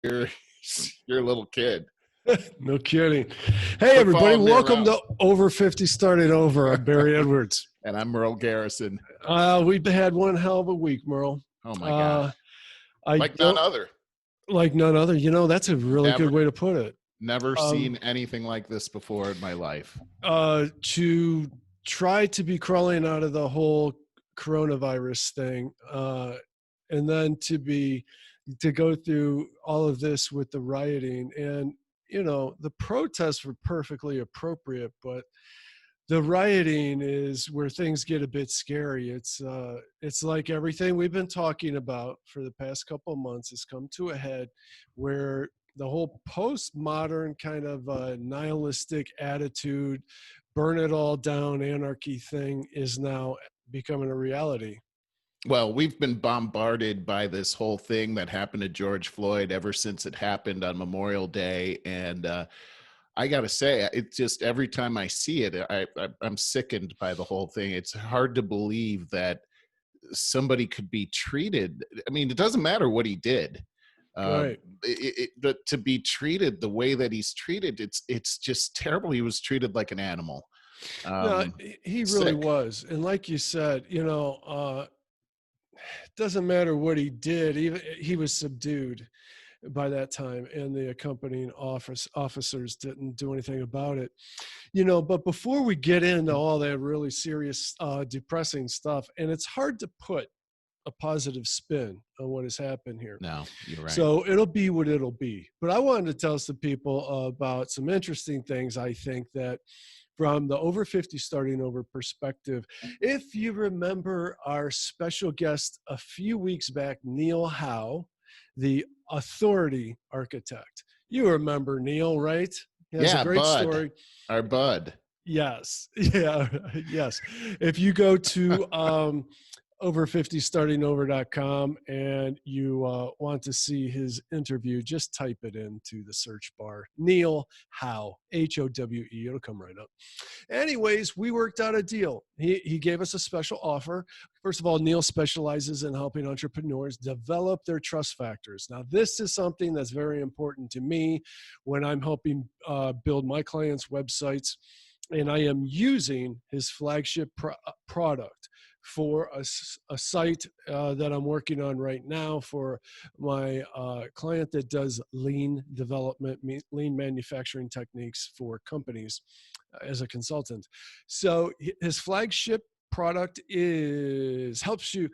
you're you're a little kid. No kidding. Hey, Quit everybody. following me Welcome around. to Over 50 Starting Over. I'm Barry Edwards. And I'm Merle Garrison. We've had one hell of a week, Merle. Oh my gosh. I Like none don't other. like none other. That's a really Never good way to put it. never seen anything like this before in my life. To try to be crawling out of the whole coronavirus thing, and then to go through all of this with the rioting, and the protests were perfectly appropriate, but the rioting is where things get a bit scary. It's like everything we've been talking about for the past couple of months has come to a head, where the whole postmodern kind of nihilistic attitude, burn it all down, anarchy thing is now becoming a reality. Well, we've been bombarded by this whole thing that happened to George Floyd ever since it happened on Memorial Day. And I got to say, it's just every time I see it, I'm sickened by the whole thing. It's hard to believe that somebody could be treated. I mean, it doesn't matter what he did. Right. But to be treated the way that he's treated, it's just terrible. He was treated like an animal. No, he really Sick. was. And like you said, it doesn't matter what he did. Even he was subdued by that time, and the accompanying officers didn't do anything about it. But before we get into all that really serious, depressing stuff, and it's hard to put a positive spin on what has happened here. No, you're right. So it'll be what it'll be. But I wanted to tell some people about some interesting things, I think, that from the Over 50 Starting Over perspective. If you remember our special guest a few weeks back, Neil Howe, the authority architect. You remember Neil, right? He has a great Bud. story. Our Bud. Yes. Yeah. Yes. If you go to over50startingover.com and you want to see his interview, just type it into the search bar. Neil Howe, Howe. It'll come right up. Anyways, we worked out a deal. He gave us a special offer. First of all, Neil specializes in helping entrepreneurs develop their trust factors. Now, this is something that's very important to me when I'm helping build my clients' websites. And I am using his flagship product for a site that I'm working on right now for my client that does lean development, lean manufacturing techniques for companies as a consultant. So his flagship product helps you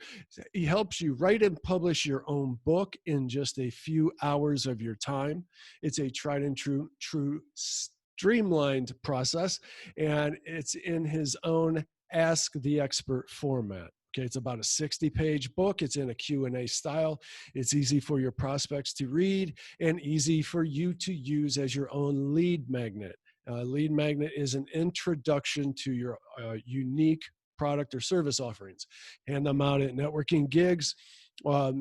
write and publish your own book in just a few hours of your time. It's a tried and true streamlined process, and it's in his own Ask the Expert format. Okay, it's about a 60-page book. It's in a Q&A style. It's easy for your prospects to read and easy for you to use as your own lead magnet. Lead magnet is an introduction to your unique product or service offerings. Hand them out at networking gigs,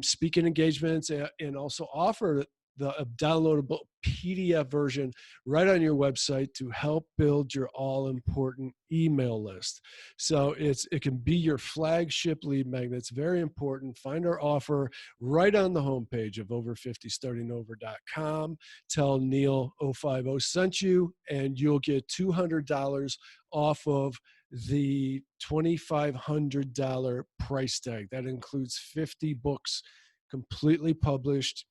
speaking engagements, and also offer the downloadable PDF version right on your website to help build your all-important email list. So it can be your flagship lead magnet. It's very important. Find our offer right on the homepage of over50startingover.com. Tell Neil 050 sent you, and you'll get $200 off of the $2,500 price tag. That includes 50 books completely published,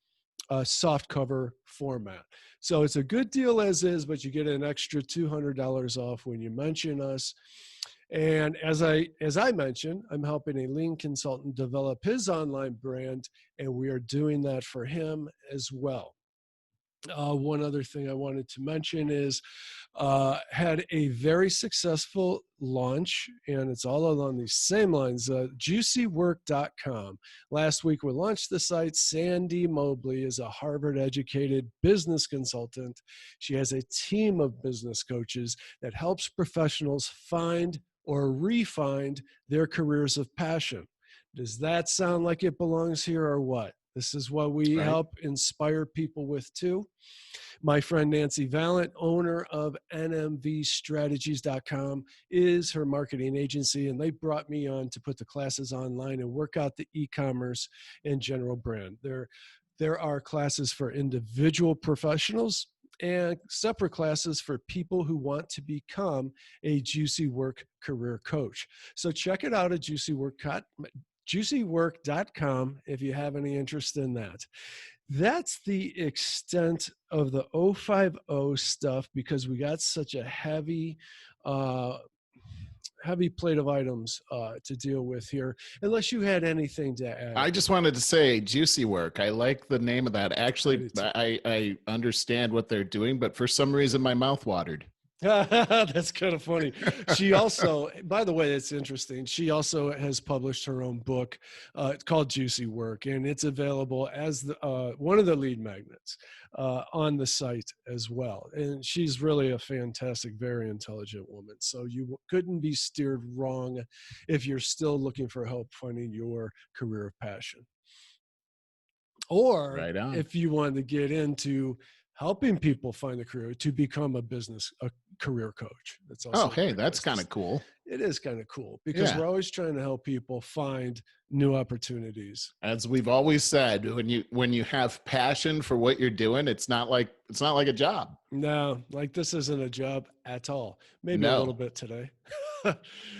soft cover format. So it's a good deal as is, but you get an extra $200 off when you mention us. And as I mentioned, I'm helping a lean consultant develop his online brand, and we are doing that for him as well. One other thing I wanted to mention is had a very successful launch, and it's all along these same lines, juicywork.com. Last week we launched the site. Sandy Mobley is a Harvard-educated business consultant. She has a team of business coaches that helps professionals find or re-find their careers of passion. Does that sound like it belongs here or what? This is what we help inspire people with too. My friend Nancy Valent, owner of nmvstrategies.com, is her marketing agency, and they brought me on to put the classes online and work out the e-commerce and general brand. They're There are classes for individual professionals and separate classes for people who want to become a Juicy Work career coach. So check it out at juicywork.com if you have any interest in that. That's the extent of the 050 stuff because we got such a uh, heavy plate of items to deal with here. Unless you had anything to I add. just wanted to say Juicy Work. I like the name of that. I Actually, do too. I understand what they're doing, but for some reason my mouth watered. That's kind of funny. She also, by the way, it's interesting. She also has published her own book. It's called Juicy Work, and it's available as one of the lead magnets on the site as well. And she's really a fantastic, very intelligent woman. So you couldn't be steered wrong if you're still looking for help finding your career of passion. Or Right on. if you want to get into helping people find a career to become a career coach. That's Oh, also a hey, great that's place kind of cool. it is kind of cool because Yeah. we're always trying to help people find new opportunities. As we've always said, when you have passion for what you're doing, it's not like a job. No, like this isn't a job at all. Maybe a little No. bit today.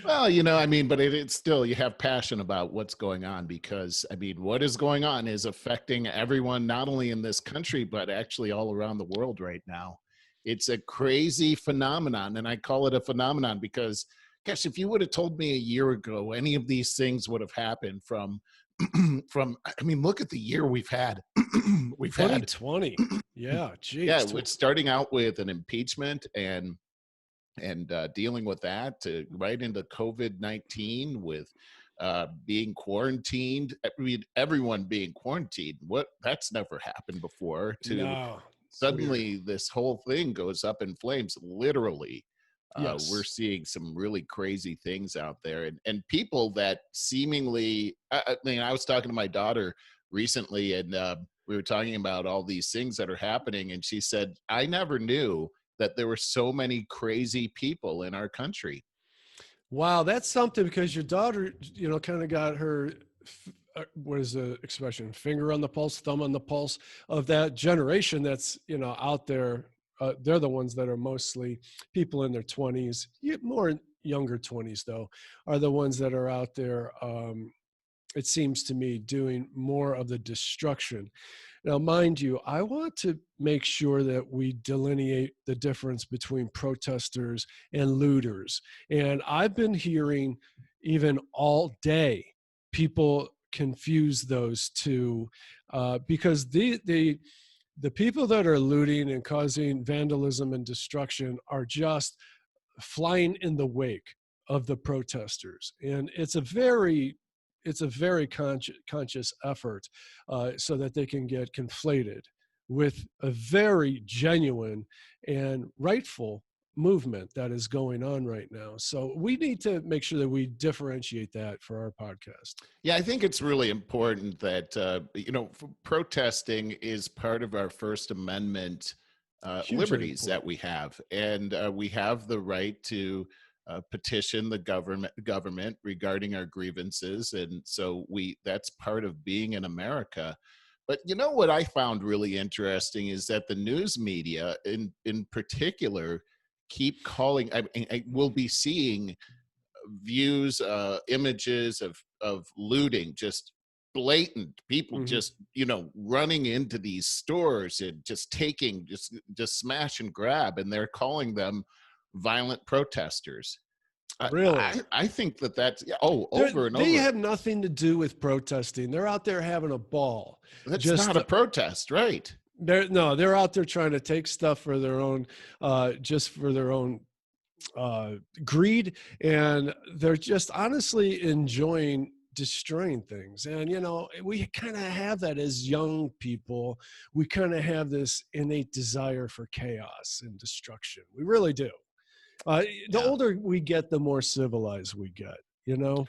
Well, I mean, but it's still, you have passion about what's going on because, I mean, what is going on is affecting everyone, not only in this country, but actually all around the world right now. It's a crazy phenomenon. And I call it a phenomenon because, gosh, if you would have told me a year ago, any of these things would have happened I mean, look at the year we've had. We've had, 2020. Yeah, yeah, geez. it's starting out with an impeachment and dealing with that to right into COVID-19 with being quarantined. I mean, everyone being quarantined. What That's never happened before. To No. Weird. suddenly this whole thing goes up in flames, literally. We're Yes. seeing some really crazy things out there, and people that seemingly. I mean, I was talking to my daughter recently, and we were talking about all these things that are happening, and she said, "I never knew that there were so many crazy people in our country." Wow, that's something because your daughter, kind of got her, what is the expression? Finger on the pulse, thumb on the pulse of that generation that's, out there. They're the ones that are mostly people in their 20s, more younger 20s, though, are the ones that are out there. It seems to me doing more of the destruction. Now, mind you, I want to make sure that we delineate the difference between protesters and looters. And I've been hearing even all day people confuse those two because the people that are looting and causing vandalism and destruction are just flying in the wake of the protesters, and it's a very conscious effort so that they can get conflated with a very genuine and rightful movement that is going on right now. So we need to make sure that we differentiate that for our podcast. Yeah, I think it's really important that protesting is part of our First Amendment Hugely liberties that important. we have, and we have the right to petition the government regarding our grievances, and so we that's part of being in America. But what I found really interesting is that the news media, in particular, keep calling. We'll be seeing views, images of looting, just blatant people, Mhm. just running into these stores and just taking, just smash and grab, and they're calling them violent protesters. Really? I think that's, yeah, oh, They're, over and they over. have nothing to do with protesting. They're out there having a ball. That's not Just a protest, right? they're out there trying to take stuff for their own, just for their own greed, and they're just honestly enjoying destroying things. And we kind of have that as young people. We kind of have this innate desire for chaos and destruction. We really do. The Yeah. older we get, the more civilized we get. You know.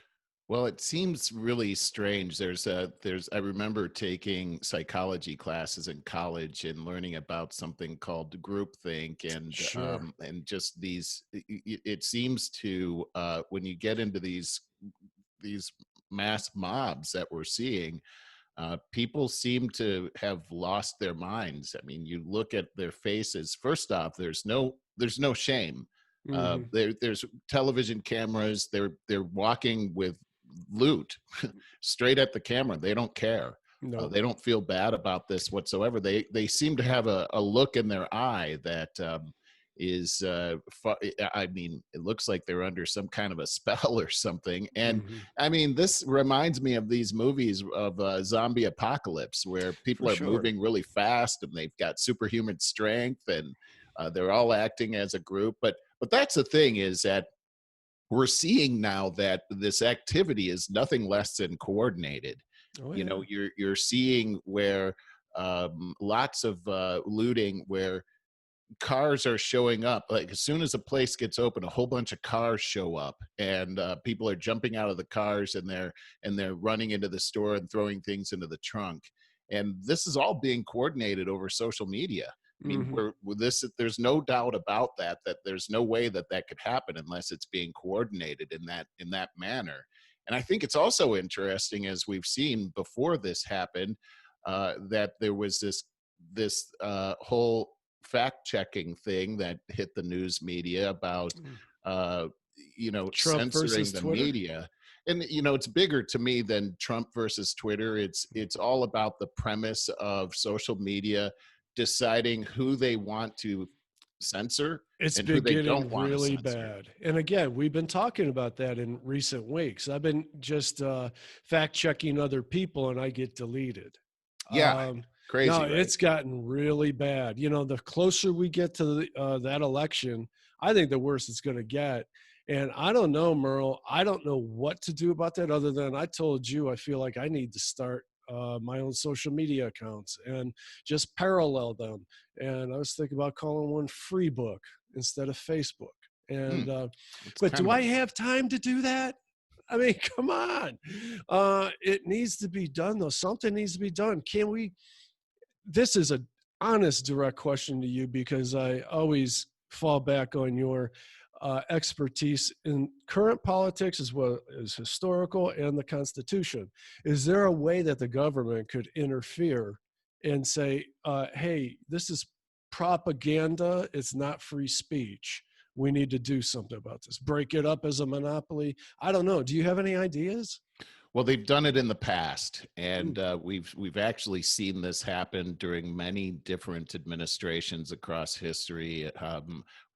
Well, it seems really strange. I remember taking psychology classes in college and learning about something called groupthink, Sure. and just it seems to, when you get into these mass mobs that we're seeing, people seem to have lost their minds. I mean, you look at their faces. First off, there's no shame. Hmm. There's television cameras. They're walking with loot straight at the camera. They don't care. No, They don't feel bad about this whatsoever. They seem to have a look in their eye that is I mean, it looks like they're under some kind of a spell or something. And hmm, I mean, this reminds me of these movies of zombie apocalypse where for people are sure. moving really fast and they've got superhuman strength, and they're all acting as a group. But that's the thing, is that we're seeing now that this activity is nothing less than coordinated. Oh You yeah. know, you're seeing where lots of looting, where cars are showing up. Like as soon as a place gets open, a whole bunch of cars show up, and people are jumping out of the cars, and they're running into the store and throwing things into the trunk. And this is all being coordinated over social media. I mean, Hmm. we're with this. There's no doubt about that. That there's no way that that could happen unless it's being coordinated in that manner. And I think it's also interesting, as we've seen before this happened, that there was this whole fact checking thing that hit the news media about uh Trump censoring versus the Twitter. media. And it's bigger to me than Trump versus Twitter. It's all about the premise of social media deciding who they want to censor It's and who been they don't getting want to really censor. bad. And again, we've been talking about that in recent weeks. I've been just fact checking other people and I get deleted. Yeah, Um, no, crazy, right? it's gotten really bad. You know, the closer we get to that election, I think the worse it's going to get. And I don't know, Merle. I don't know what to do about that other than I told you I feel like I need to start my own social media accounts and just parallel them. And I was thinking about calling one Free Book instead of Facebook. Hmm, And it's but kind do of I a have time to do that? I mean, come on. It needs to be done though. Something needs to be done. Can we? This is a honest, direct question to you because I always fall back on your expertise in current politics as well as historical and the Constitution. Is there a way that the government could interfere and say, "Hey, this is propaganda. It's not free speech. We need to do something about this. Break it up as a monopoly." I don't know. Do you have any ideas? Well, they've done it in the past, and Mm, we've actually seen this happen during many different administrations across history,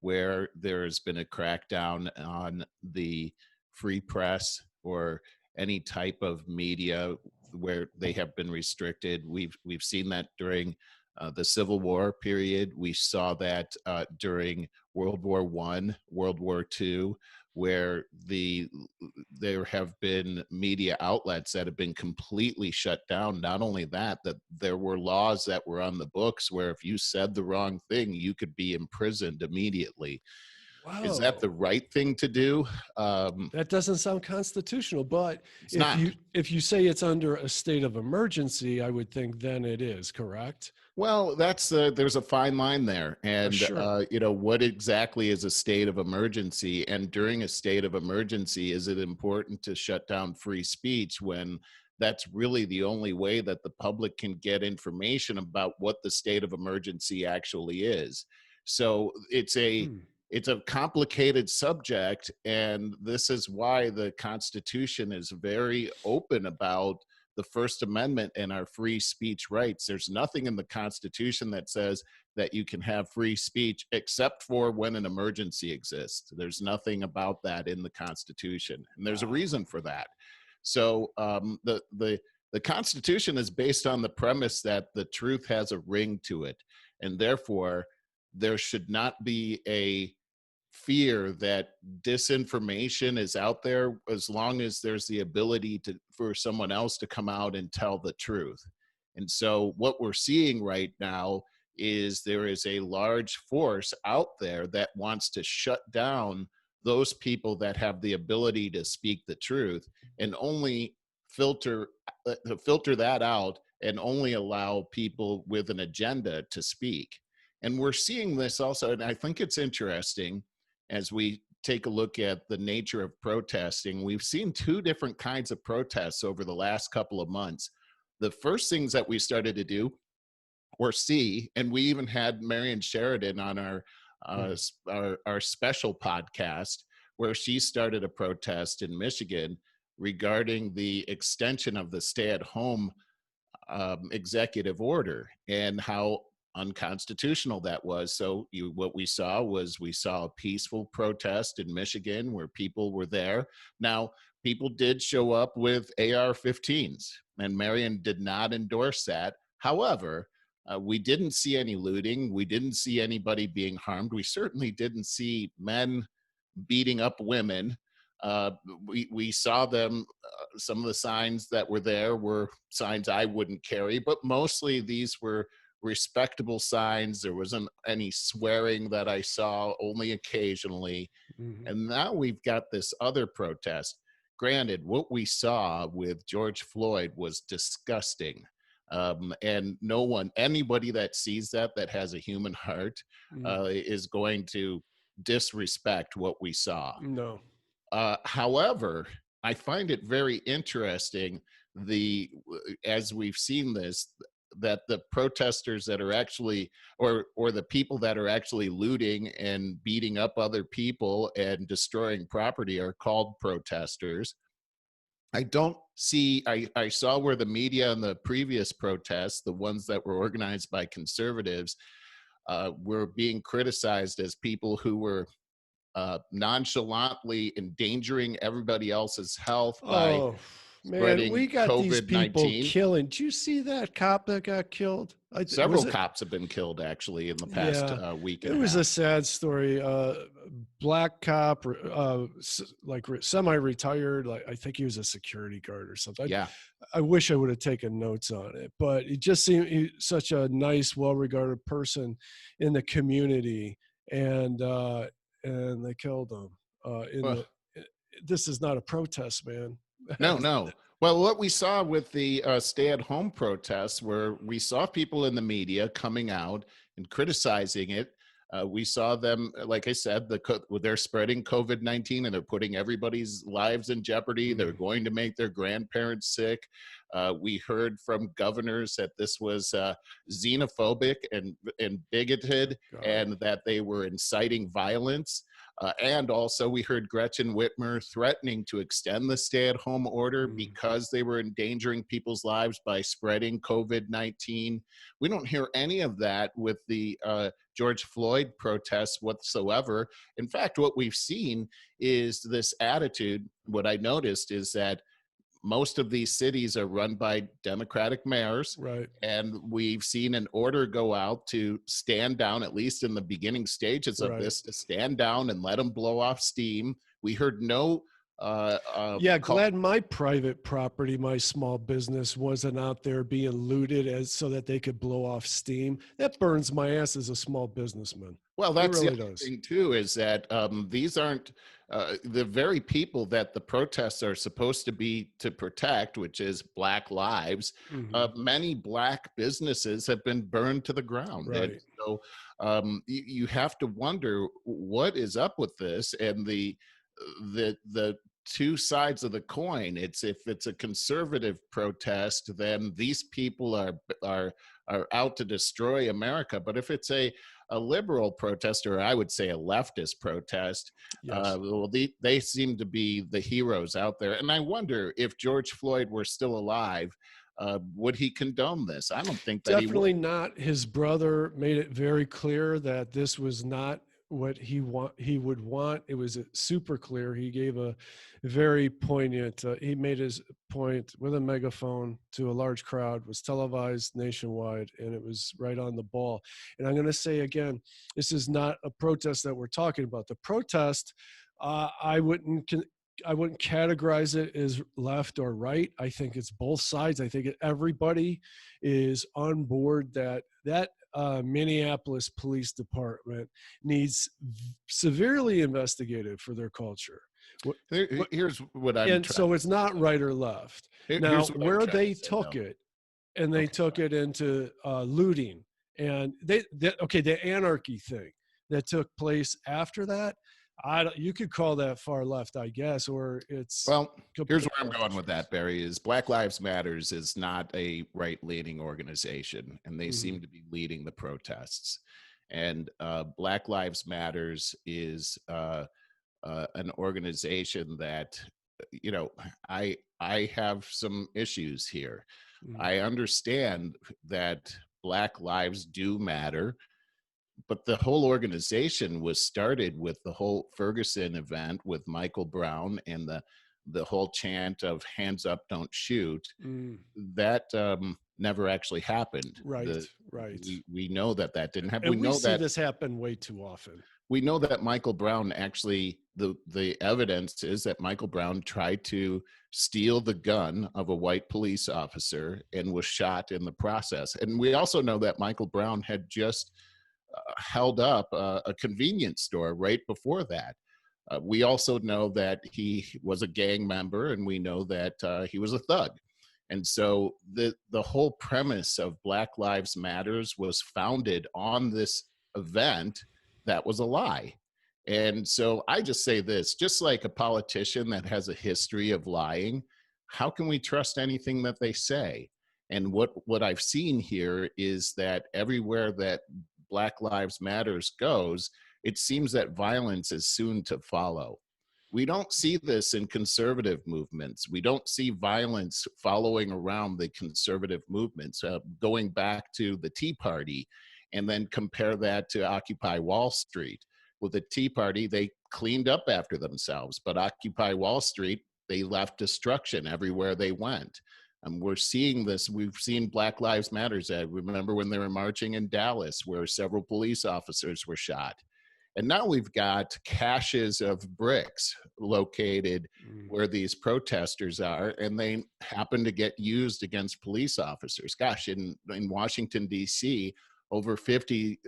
where there has been a crackdown on the free press or any type of media where they have been restricted. We've seen that during the Civil War period. We saw that during World War I, World War II, where there have been media outlets that have been completely shut down. Not only that, that there were laws that were on the books where if you said the wrong thing, you could be imprisoned immediately. Is that the whoa. right thing to do? That doesn't sound constitutional, but It's not. if you say it's under a state of emergency, I would think then it is, correct? Well, there's a fine line there, and Sure. what exactly is a state of emergency? And during a state of emergency, is it important to shut down free speech when that's really the only way that the public can get information about what the state of emergency actually is? So Hmm. it's a complicated subject, and this is why the Constitution is very open about the First Amendment and our free speech rights. There's nothing in the Constitution that says that you can have free speech except for when an emergency exists. There's nothing about that in the Constitution, and there's a Wow. reason for that. So the Constitution is based on the premise that the truth has a ring to it, and therefore there should not be a fear that disinformation is out there as long as there's the ability to for someone else to come out and tell the truth. And so what we're seeing right now is there is a large force out there that wants to shut down those people that have the ability to speak the truth, and only filter filter that out and only allow people with an agenda to speak. And we're seeing this also, and I think it's interesting as we take a look at the nature of protesting. We've seen two different kinds of protests over the last couple of months. the first things that we started to do or see, and we even had Marion Sheridan on Mhm. our special podcast where she started a protest in Michigan regarding the extension of the stay-at-home executive order and how unconstitutional that was. So what we saw a peaceful protest in Michigan where people were there. Now, people did show up with AR-15s, and Marion did not endorse that. However, we didn't see any looting. We didn't see anybody being harmed. We certainly didn't see men beating up women. Uh, we saw them. Some of the signs that were there were signs I wouldn't carry, but mostly these were respectable signs. There wasn't any swearing that I saw, only occasionally. Mhm. And now we've got this other protest. Granted, what we saw with George Floyd was disgusting. And no one, anybody that sees that, that has a human heart, Mhm. is going to disrespect what we saw. No. However, I find it very interesting as we've seen this, that the protesters that are actually or the people that are actually looting and beating up other people and destroying property are called protesters. I don't see I saw where the media in the previous protests, the ones that were organized by conservatives, were being criticized as people who were nonchalantly endangering everybody else's health by Oh, man, spreading we got these COVID people 19. killing. Did you see that cop that got killed? Was Several it? cops have been killed actually in the past Yeah, week and it a was a half. sad story. Black cop, semi-retired. Like I think he was a security guard or something. Yeah. I wish I would have taken notes on it, but it just seemed such a nice, well-regarded person in the community, and they killed him. In Well, the This is not a protest, man. no, no. Well, what we saw with the stay-at-home protests, where we saw people in the media coming out and criticizing it. We saw them, like I said, they're spreading COVID-19 and they're putting everybody's lives in jeopardy. They're Mm, going to make their grandparents sick. We heard from governors that this was xenophobic and bigoted, God. and that they were inciting violence. And also, we heard Gretchen Whitmer threatening to extend the stay at home order Mm. because they were endangering people's lives by spreading COVID 19. We don't hear any of that with the George Floyd protests whatsoever. In fact, what we've seen is this attitude. What I noticed is that most of these cities are run by Democratic mayors. Right. And we've seen an order go out to stand down, at least in the beginning stages of Right. this, to stand down and let them blow off steam. We heard no Yeah, call. glad my private property, my small business wasn't out there being looted as so that they could blow off steam. That burns my ass as a small businessman. Well, It that's the really other does. thing too, is that these aren't the very people that the protests are supposed to be to protect, which is Black lives. Hmm. Many Black businesses have been burned to the ground, and Right. so you have to wonder what is up with this, and the two sides of the coin. It's if it's a conservative protest, then these people are out to destroy America. But if it's a liberal protest, or I would say a leftist protest, Yes. well, they seem to be the heroes out there. And I wonder if George Floyd were still alive, would he condone this? I don't think that he would. Definitely not. His brother made it very clear that this was not what he would want. It was super clear. He gave a very poignant, he made his point with a megaphone to a large crowd, was televised nationwide, and it was right on the ball. And I'm going to say again, this is not a protest that we're talking about. The protest, I wouldn't I wouldn't categorize it as left or right. I think it's both sides. I think everybody is on board that Minneapolis Police Department needs severely investigated for their culture. What, what, Here's what I'm and trying. so it's not right or left. Now, Here's what I'm where trying they to say, took though. it, and they Okay, took it into looting, and okay, the anarchy thing that took place after that. You could call that far left, I guess, or it's Well, here's complete where I'm going with that, Barry, is Black Lives Matters is not a right-leaning organization, and they Mhm. seem to be leading the protests. And Black Lives Matters is an organization that, you know, I have some issues here. Mhm. I understand that Black lives do matter, but the whole organization was started with the whole Ferguson event with Michael Brown and the whole chant of "hands up, don't shoot." Mm. That never actually happened. Right, The right. we know that that didn't happen. And we see this happen way too often. We know that Michael Brown actually, the evidence is that Michael Brown tried to steal the gun of a white police officer and was shot in the process. And we also know that Michael Brown had just held up a convenience store right before that. We also know that he was a gang member, and we know that he was a thug. And so the whole premise of Black Lives Matters was founded on this event that was a lie. And so I just say this, just like a politician that has a history of lying, how can we trust anything that they say? And what I've seen here is that everywhere that Black Lives Matters goes, it seems that violence is soon to follow. We don't see this in conservative movements. We don't see violence following around the conservative movements, going back to the Tea Party, and then compare that to Occupy Wall Street. With the Tea Party, they cleaned up after themselves, but Occupy Wall Street, they left destruction everywhere they went. We're seeing this. We've seen Black Lives Matters. I remember when they were marching in Dallas, where several police officers were shot. And now we've got caches of bricks located Mm. where these protesters are, and they happen to get used against police officers. Gosh, in Washington, D.C., over 50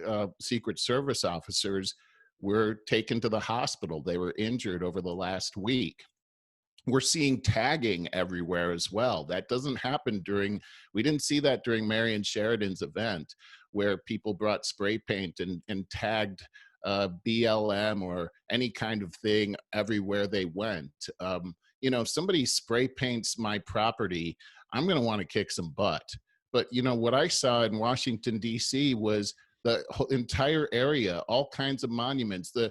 Secret Service officers were taken to the hospital. They were injured over the last week. We're seeing tagging everywhere as well. That doesn't happen we didn't see that during Marion Sheridan's event, where people brought spray paint and tagged BLM or any kind of thing everywhere they went. If somebody spray paints my property, I'm going to want to kick some butt. But what I saw in Washington, D.C. was the entire area, all kinds of monuments, the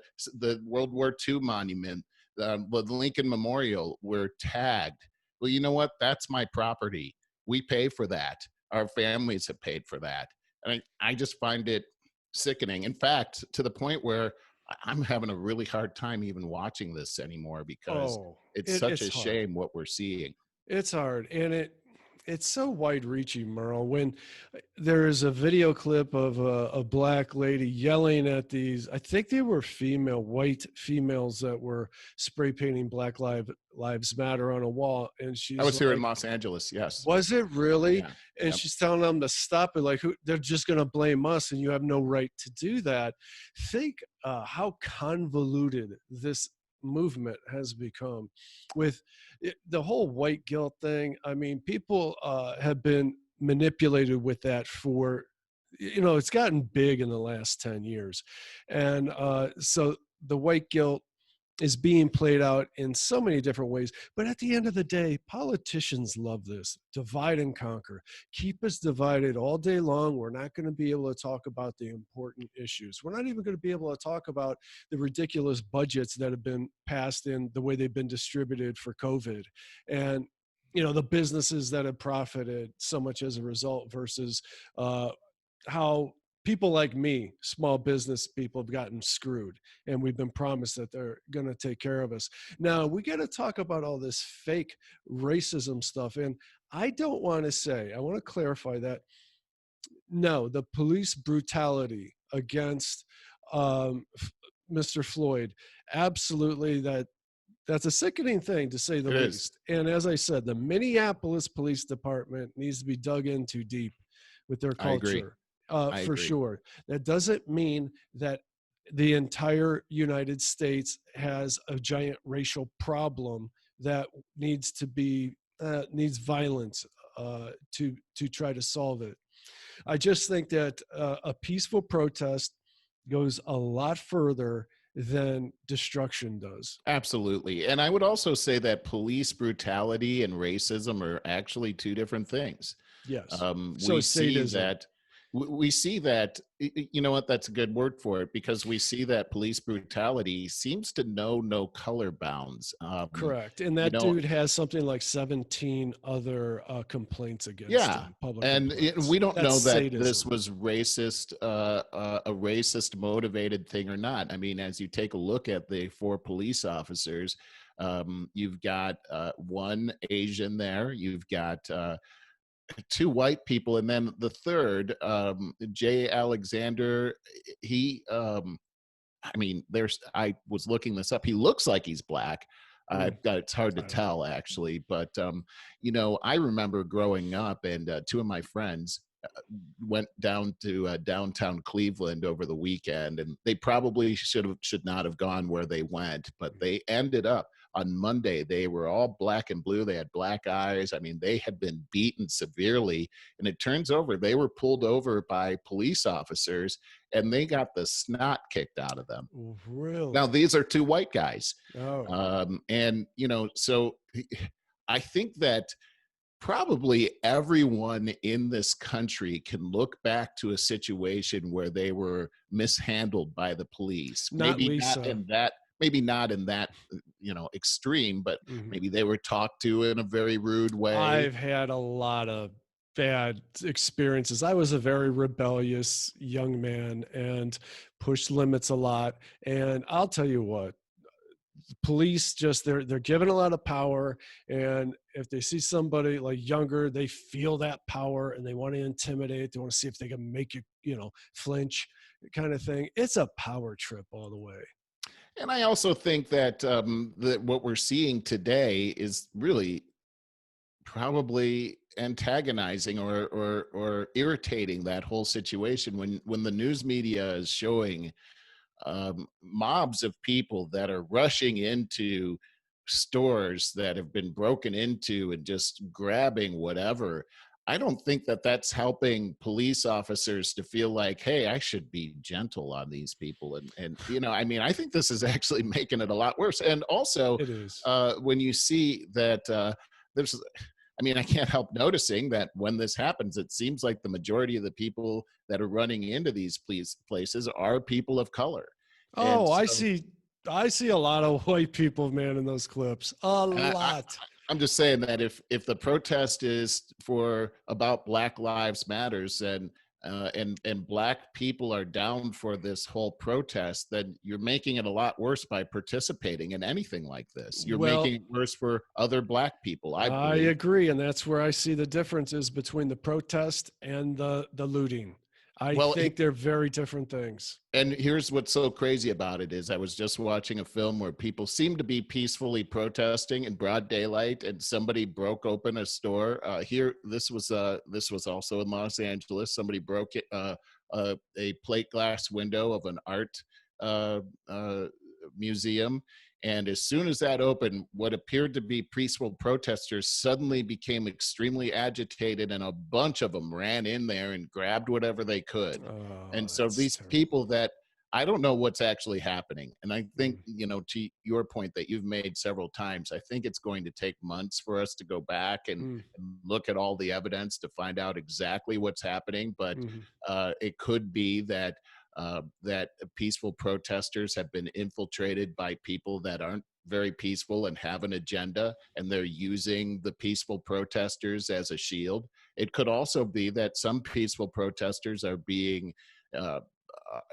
World War II monument, the Lincoln Memorial were tagged. Well, you know what? That's my property. We pay for that. Our families have paid for that. And I just find it sickening. In fact, to the point where I'm having a really hard time even watching this anymore because Oh, it's such it's a hard. shame what we're seeing. It's hard, and it's so wide-reaching, Merle. When there is a video clip of a black lady yelling at these, I think they were white females that were spray painting Lives Matter on a wall, and I she's was here in like, Los Angeles. Yes. "Was it really?" Yeah. And Yep. she's telling them to stop it. Like, they're just going to blame us, and you have no right to do that. Think how convoluted this movement has become with the whole white guilt thing. I mean, people have been manipulated with that for, it's gotten big in the last 10 years. And so the white guilt is being played out in so many different ways. But at the end of the day, politicians love this divide and conquer. Keep us divided all day long. We're not going to be able to talk about the important issues. We're not even going to be able to talk about the ridiculous budgets that have been passed in the way they've been distributed for COVID. And the businesses that have profited so much as a result versus how people like me, small business people, have gotten screwed, and we've been promised that they're going to take care of us. Now we got to talk about all this fake racism stuff, and I want to clarify that no, the police brutality against Mr. Floyd, absolutely, that's a sickening thing, to say the It is. least. And as I said, the Minneapolis Police Department needs to be dug into deep with their I agree. culture, I for agree. sure. That doesn't mean that the entire United States has a giant racial problem that needs violence to try to solve it. I just think that a peaceful protest goes a lot further than destruction does. Absolutely. And I would also say that police brutality and racism are actually two different things. Yes. So We is see sadism. that we see that you know what, that's a good word for it, because we see that police brutality seems to know no color bounds. Correct. And You that know, dude has something like 17 other complaints against yeah. him, public And complaints. we don't That's know that this sadism. was racist, a racist motivated thing or not. I mean, as you take a look at the four police officers, you've got one Asian there, you've got two white people, and then the third, Jay Alexander. He, I mean, I was looking this up. He looks like he's black. Mm, It's hard to I don't know. tell actually, but you know, I remember growing up, and two of my friends went down to downtown Cleveland over the weekend, and they probably should not have gone where they went, but they ended up on Monday. They were all black and blue. They had black eyes. I mean, they had been beaten severely, and it turns over they were pulled over by police officers, and they got the snot kicked out of them. Now, Really? these are two white guys. Oh, And, you know, so I think that probably everyone in this country can look back to a situation where they were mishandled by the police. not Lisa. Maybe not in that, you know, extreme, but Mhm. maybe they were talked to in a very rude way. I've had a lot of bad experiences. I was a very rebellious young man and pushed limits a lot. And I'll tell you what, police just they're given a lot of power, and if they see somebody like younger, they feel that power and they want to intimidate, they want to see if they can make you, flinch, kind of thing. It's a power trip all the way. And I also think that that what we're seeing today is really probably antagonizing or irritating that whole situation when the news media is showing mobs of people that are rushing into stores that have been broken into and just grabbing whatever. I don't think that that's helping police officers to feel like, hey, I should be gentle on these people. And you know, I mean, I think this is actually making it a lot worse. And also, It is. when you see that there's, I mean, I can't help noticing that when this happens, it seems like the majority of the people that are running into these police places are people of color. And Oh, so I see a lot of white people, man, in those clips. A I, lot. I'm just saying that if the protest is for about Black Lives Matters, and black people are down for this whole protest, then you're making it a lot worse by participating in anything like this. You're Well, making it worse for other black people, I I believe. agree, and that's where I see the differences between the protest and the looting. I Well, think they're very different things. and here's what's so crazy about it is I was just watching a film where people seem to be peacefully protesting in broad daylight, and somebody broke open a store. Here, this was also in Los Angeles. Somebody broke a plate glass window of an art uh, uh, museum. And as soon as that opened, what appeared to be peaceful protesters suddenly became extremely agitated, and a bunch of them ran in there and grabbed whatever they could. Oh, And so that's these terrible. people that I don't know what's actually happening. And I think, Mm, you know, to your point that you've made several times, I think it's going to take months for us to go back mm, and look at all the evidence to find out exactly what's happening. But mhm. it could be that that peaceful protesters have been infiltrated by people that aren't very peaceful and have an agenda, and they're using the peaceful protesters as a shield. It could also be that some peaceful protesters are being uh,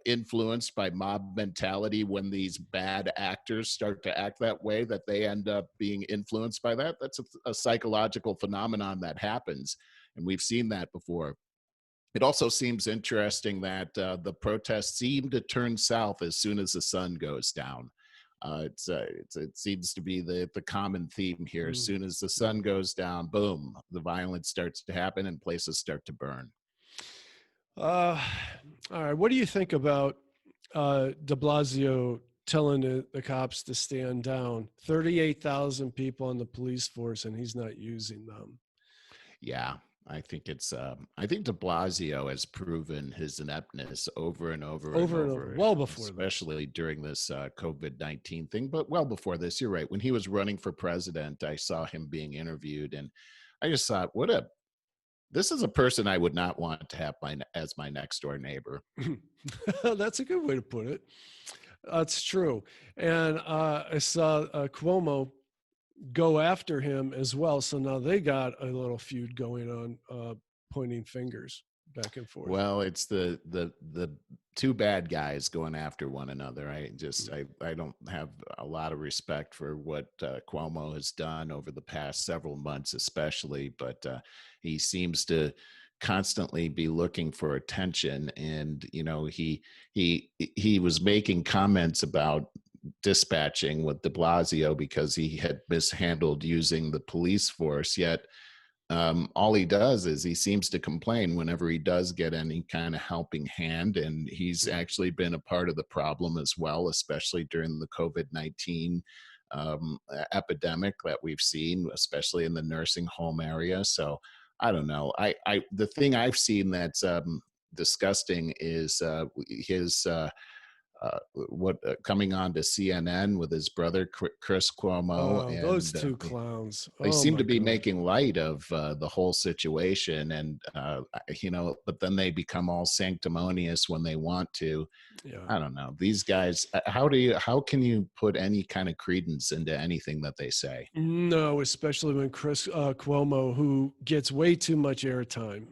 influenced by mob mentality. When these bad actors start to act that way, that they end up being influenced by that. That's a psychological phenomenon that happens, and we've seen that before. It also seems interesting that the protests seem to turn south as soon as the sun goes down. It seems to be the common theme here. As Mm, soon as the sun mm. goes down, boom, the violence starts to happen and places start to burn. Uh, all right. What do you think about De Blasio telling the cops to stand down? 38,000 people on the police force, and he's not using them. Yeah. I think De Blasio has proven his ineptness over and over and Over and over, over, well before this. especially during this COVID-19 thing. But well before this, you're right. When he was running for president, I saw him being interviewed, and I just thought, this is a person I would not want to have as my next door neighbor. That's a good way to put it. That's true. And I saw Cuomo go after him as well. So now they got a little feud going on, pointing fingers back and forth. Well, it's the two bad guys going after one another. I don't have a lot of respect for what Cuomo has done over the past several months, especially. But he seems to constantly be looking for attention, and he was making comments about dispatching with De Blasio because he had mishandled using the police force. Yet all he does is he seems to complain whenever he does get any kind of helping hand. And he's actually been a part of the problem as well, especially during the COVID-19 epidemic that we've seen, especially in the nursing home area. So I don't know. The thing I've seen that's disgusting is his coming on to CNN with his brother Chris Cuomo, Oh, and those two clowns. they Oh seem my to be God. making light of the whole situation, and but then they become all sanctimonious when they want to. Yeah. I don't know these guys. How can you put any kind of credence into anything that they say? No, especially when Chris Cuomo, who gets way too much airtime,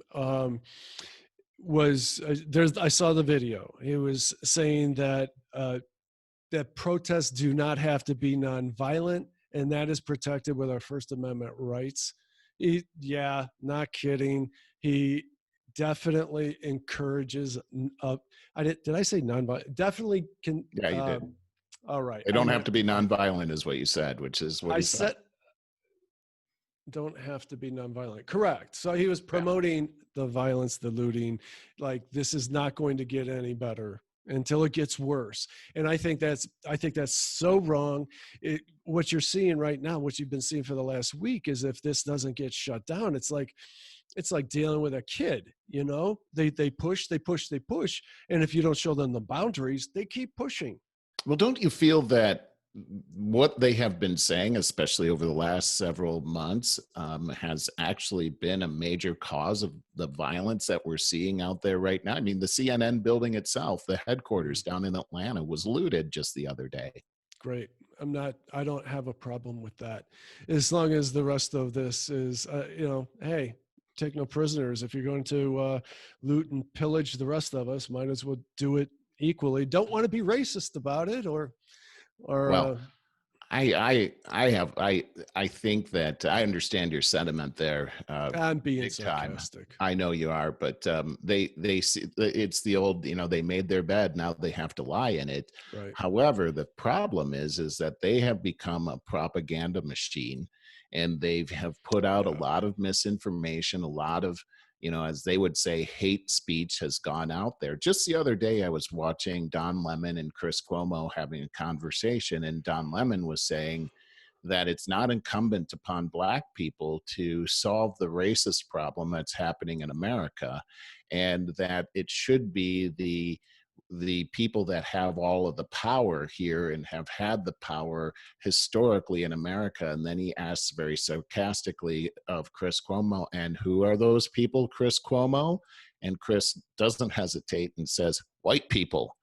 was there's. I saw the video. He was saying that that protests do not have to be nonviolent, and that is protected with our First Amendment rights. Yeah, not kidding. He definitely encourages. Did I say nonviolent? Definitely can. Yeah, you did. All right, They I don't have meant. to be nonviolent, is what you said, which is what I he said. said don't have to be nonviolent. Correct. So he was Yeah. promoting the violence, the looting, like this is not going to get any better until it gets worse. And I think that's so wrong. What you're seeing right now, what you've been seeing for the last week, is if this doesn't get shut down, it's like dealing with a kid. They push, they push, they push, and if you don't show them the boundaries, they keep pushing. Well, don't you feel that what they have been saying, especially over the last several months, has actually been a major cause of the violence that we're seeing out there right now? I mean, the CNN building itself, the headquarters down in Atlanta, was looted just the other day. Great. I don't have a problem with that. As long as the rest of this is, hey, take no prisoners. If you're going to loot and pillage the rest of us, might as well do it equally. Don't want to be racist about it or Well, I think that I understand your sentiment there, I'm being big time. sarcastic. I know you are, but they see it's the old, they made their bed, now they have to lie in it. Right. However, the problem is that they have become a propaganda machine, and they have put out a Yeah. lot of misinformation, a lot of, as they would say, hate speech has gone out there. Just the other day, I was watching Don Lemon and Chris Cuomo having a conversation, and Don Lemon was saying that it's not incumbent upon Black people to solve the racist problem that's happening in America, and that it should be the people that have all of the power here and have had the power historically in America. And then he asks very sarcastically of Chris Cuomo, and who are those people, Chris Cuomo? And Chris doesn't hesitate and says, white people.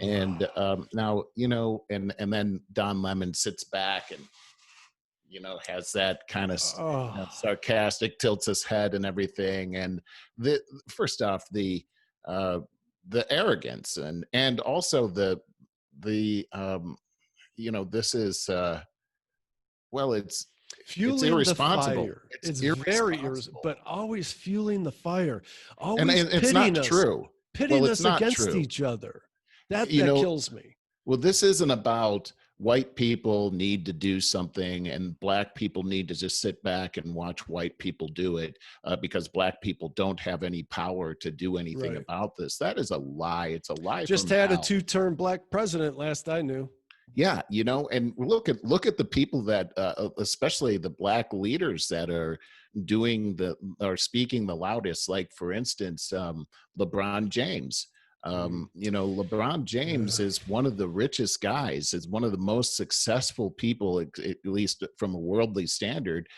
And now, and then Don Lemon sits back and, has that kind of sarcastic, tilts his head and everything. And first off, the arrogance and also the this is well it's fueling irresponsible. the fire. It's It's very irresponsible, but always fueling the fire, and always it's not true. pitting Well, it's us not against true. each other. That you know kills me. well, this isn't about white people need to do something and Black people need to just sit back and watch white people do it, because Black people don't have any power to do anything Right. about this. That is a lie. It's a lie Just from had a hell. 2-term Black president last I knew. Yeah, and look at the people that, especially the Black leaders that are doing the or speaking the loudest. Like for instance, LeBron James. LeBron James is one of the richest guys, is one of the most successful people, at least from a worldly standard,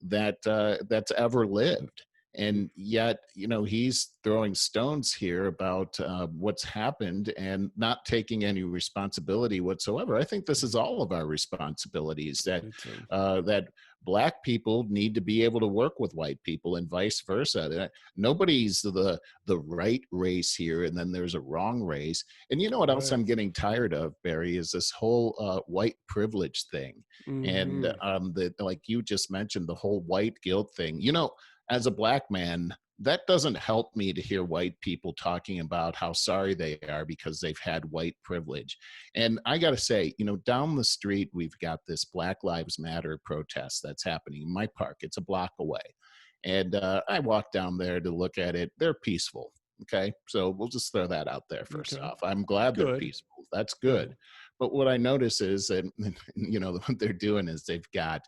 that's ever lived. And yet, he's throwing stones here about what's happened and not taking any responsibility whatsoever. I think this is all of our responsibilities, that Black people need to be able to work with white people and vice versa. Nobody's the right race here, and then there's a wrong race. And you know what else I'm getting tired of, Barry, is this whole white privilege thing. And like you just mentioned, the whole white guilt thing. As a Black man, that doesn't help me to hear white people talking about how sorry they are because they've had white privilege. And I got to say, down the street, we've got this Black Lives Matter protest that's happening in my park. It's a block away. And I walk down there to look at it. They're peaceful. Okay. So we'll just throw that out there first off. I'm glad they're peaceful. That's good. But what I notice is that, what they're doing is they've got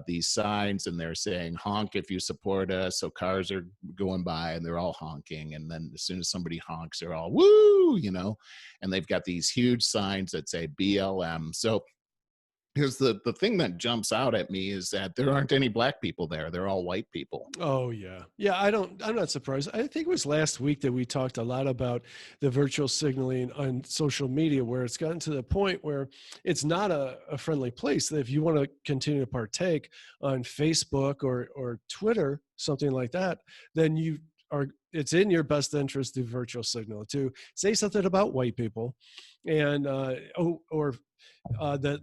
these signs, and they're saying honk if you support us. So cars are going by and they're all honking, and then as soon as somebody honks, they're all woo, and they've got these huge signs that say BLM. So here's the thing that jumps out at me is that there aren't any Black people there. They're all white people. Oh yeah. I'm not surprised. I think it was last week that we talked a lot about the virtual signaling on social media, where it's gotten to the point where it's not a friendly place. If you want to continue to partake on Facebook or Twitter, something like that, then it's in your best interest to virtual signal, to say something about white people. And the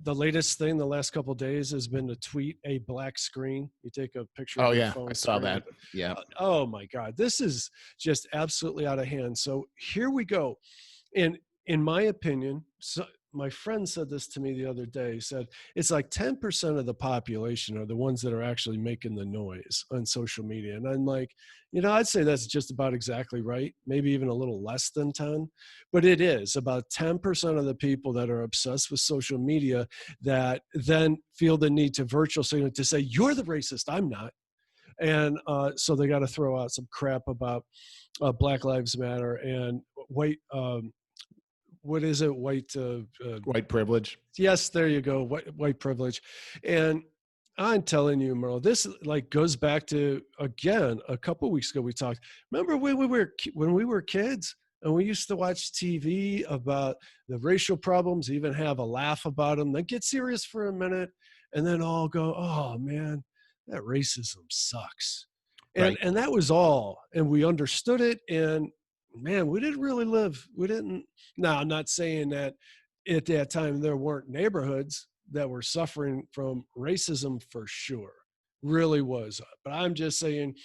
latest thing the last couple of days has been to tweet a black screen. You take a picture of your phone. I saw that. Yeah. Oh my God, this is just absolutely out of hand. So here we go. And in my opinion, my friend said this to me the other day. He said it's like 10% of the population are the ones that are actually making the noise on social media. And I'm like, I'd say that's just about exactly right. Maybe even a little less than 10, but it is about 10% of the people that are obsessed with social media that then feel the need to virtual signal to say, you're the racist, I'm not. And so they got to throw out some crap about Black Lives Matter and white, what is it? White privilege. Yes, there you go. White privilege. And I'm telling you, Merle, this goes back to, again, a couple of weeks ago we talked. Remember when we were kids and we used to watch TV about the racial problems, even have a laugh about them, then get serious for a minute, and then all go, "Oh man, that racism sucks." And that was all, and we understood it. And man, we didn't really live. We didn't. Now, I'm not saying that at that time there weren't neighborhoods that were suffering from racism, for sure. Really was. But I'm just saying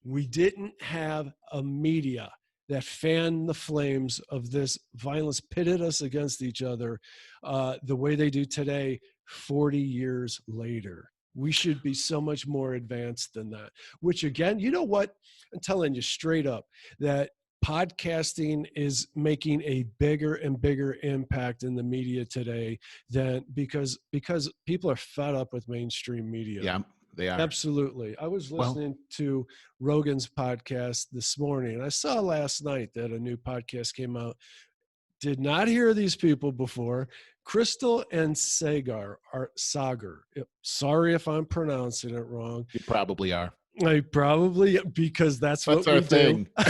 we didn't have a media that fanned the flames of this violence, pitted us against each other the way they do today, 40 years later. We should be so much more advanced than that, which again, you know what? I'm telling you straight up that podcasting is making a bigger and bigger impact in the media today than because people are fed up with mainstream media. Yeah, they are. Absolutely. I was listening to Rogan's podcast this morning, and I saw last night that a new podcast came out. Did not hear these people before. Crystal and Sagar. Sorry if I'm pronouncing it wrong. You probably are. I probably, because that's what our we thing. do,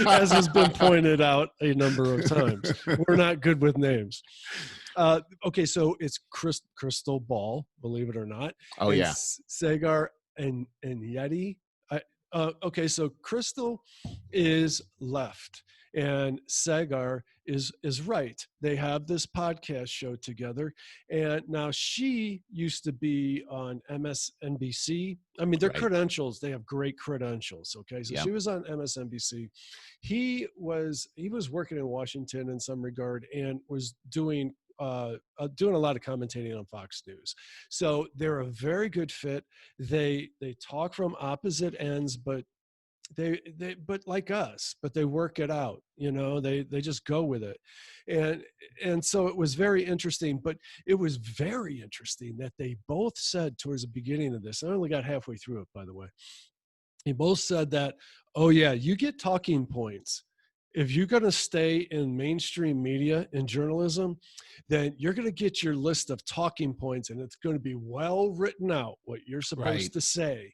as has been pointed out a number of times. We're not good with names. Okay, so it's Crystal Ball, believe it or not. Oh, and yeah. Sagar and Yeti. Okay, so Crystal is left and Sagar is right. They have this podcast show together, and now she used to be on MSNBC. I mean, their credentials, they have great credentials. Okay, so she was on MSNBC. He was working in Washington in some regard and was doing a lot of commentating on Fox News. So they're a very good fit. They talk from opposite ends, but but like us, but they work it out, they just go with it. and and so it was very interesting, but it was very interesting that they both said towards the beginning of this, I only got halfway through it, by the way. They both said that, oh yeah, you get talking points if you're going to stay in mainstream media and journalism, then you're going to get your list of talking points, and it's going to be well written out what you're Right. supposed to say.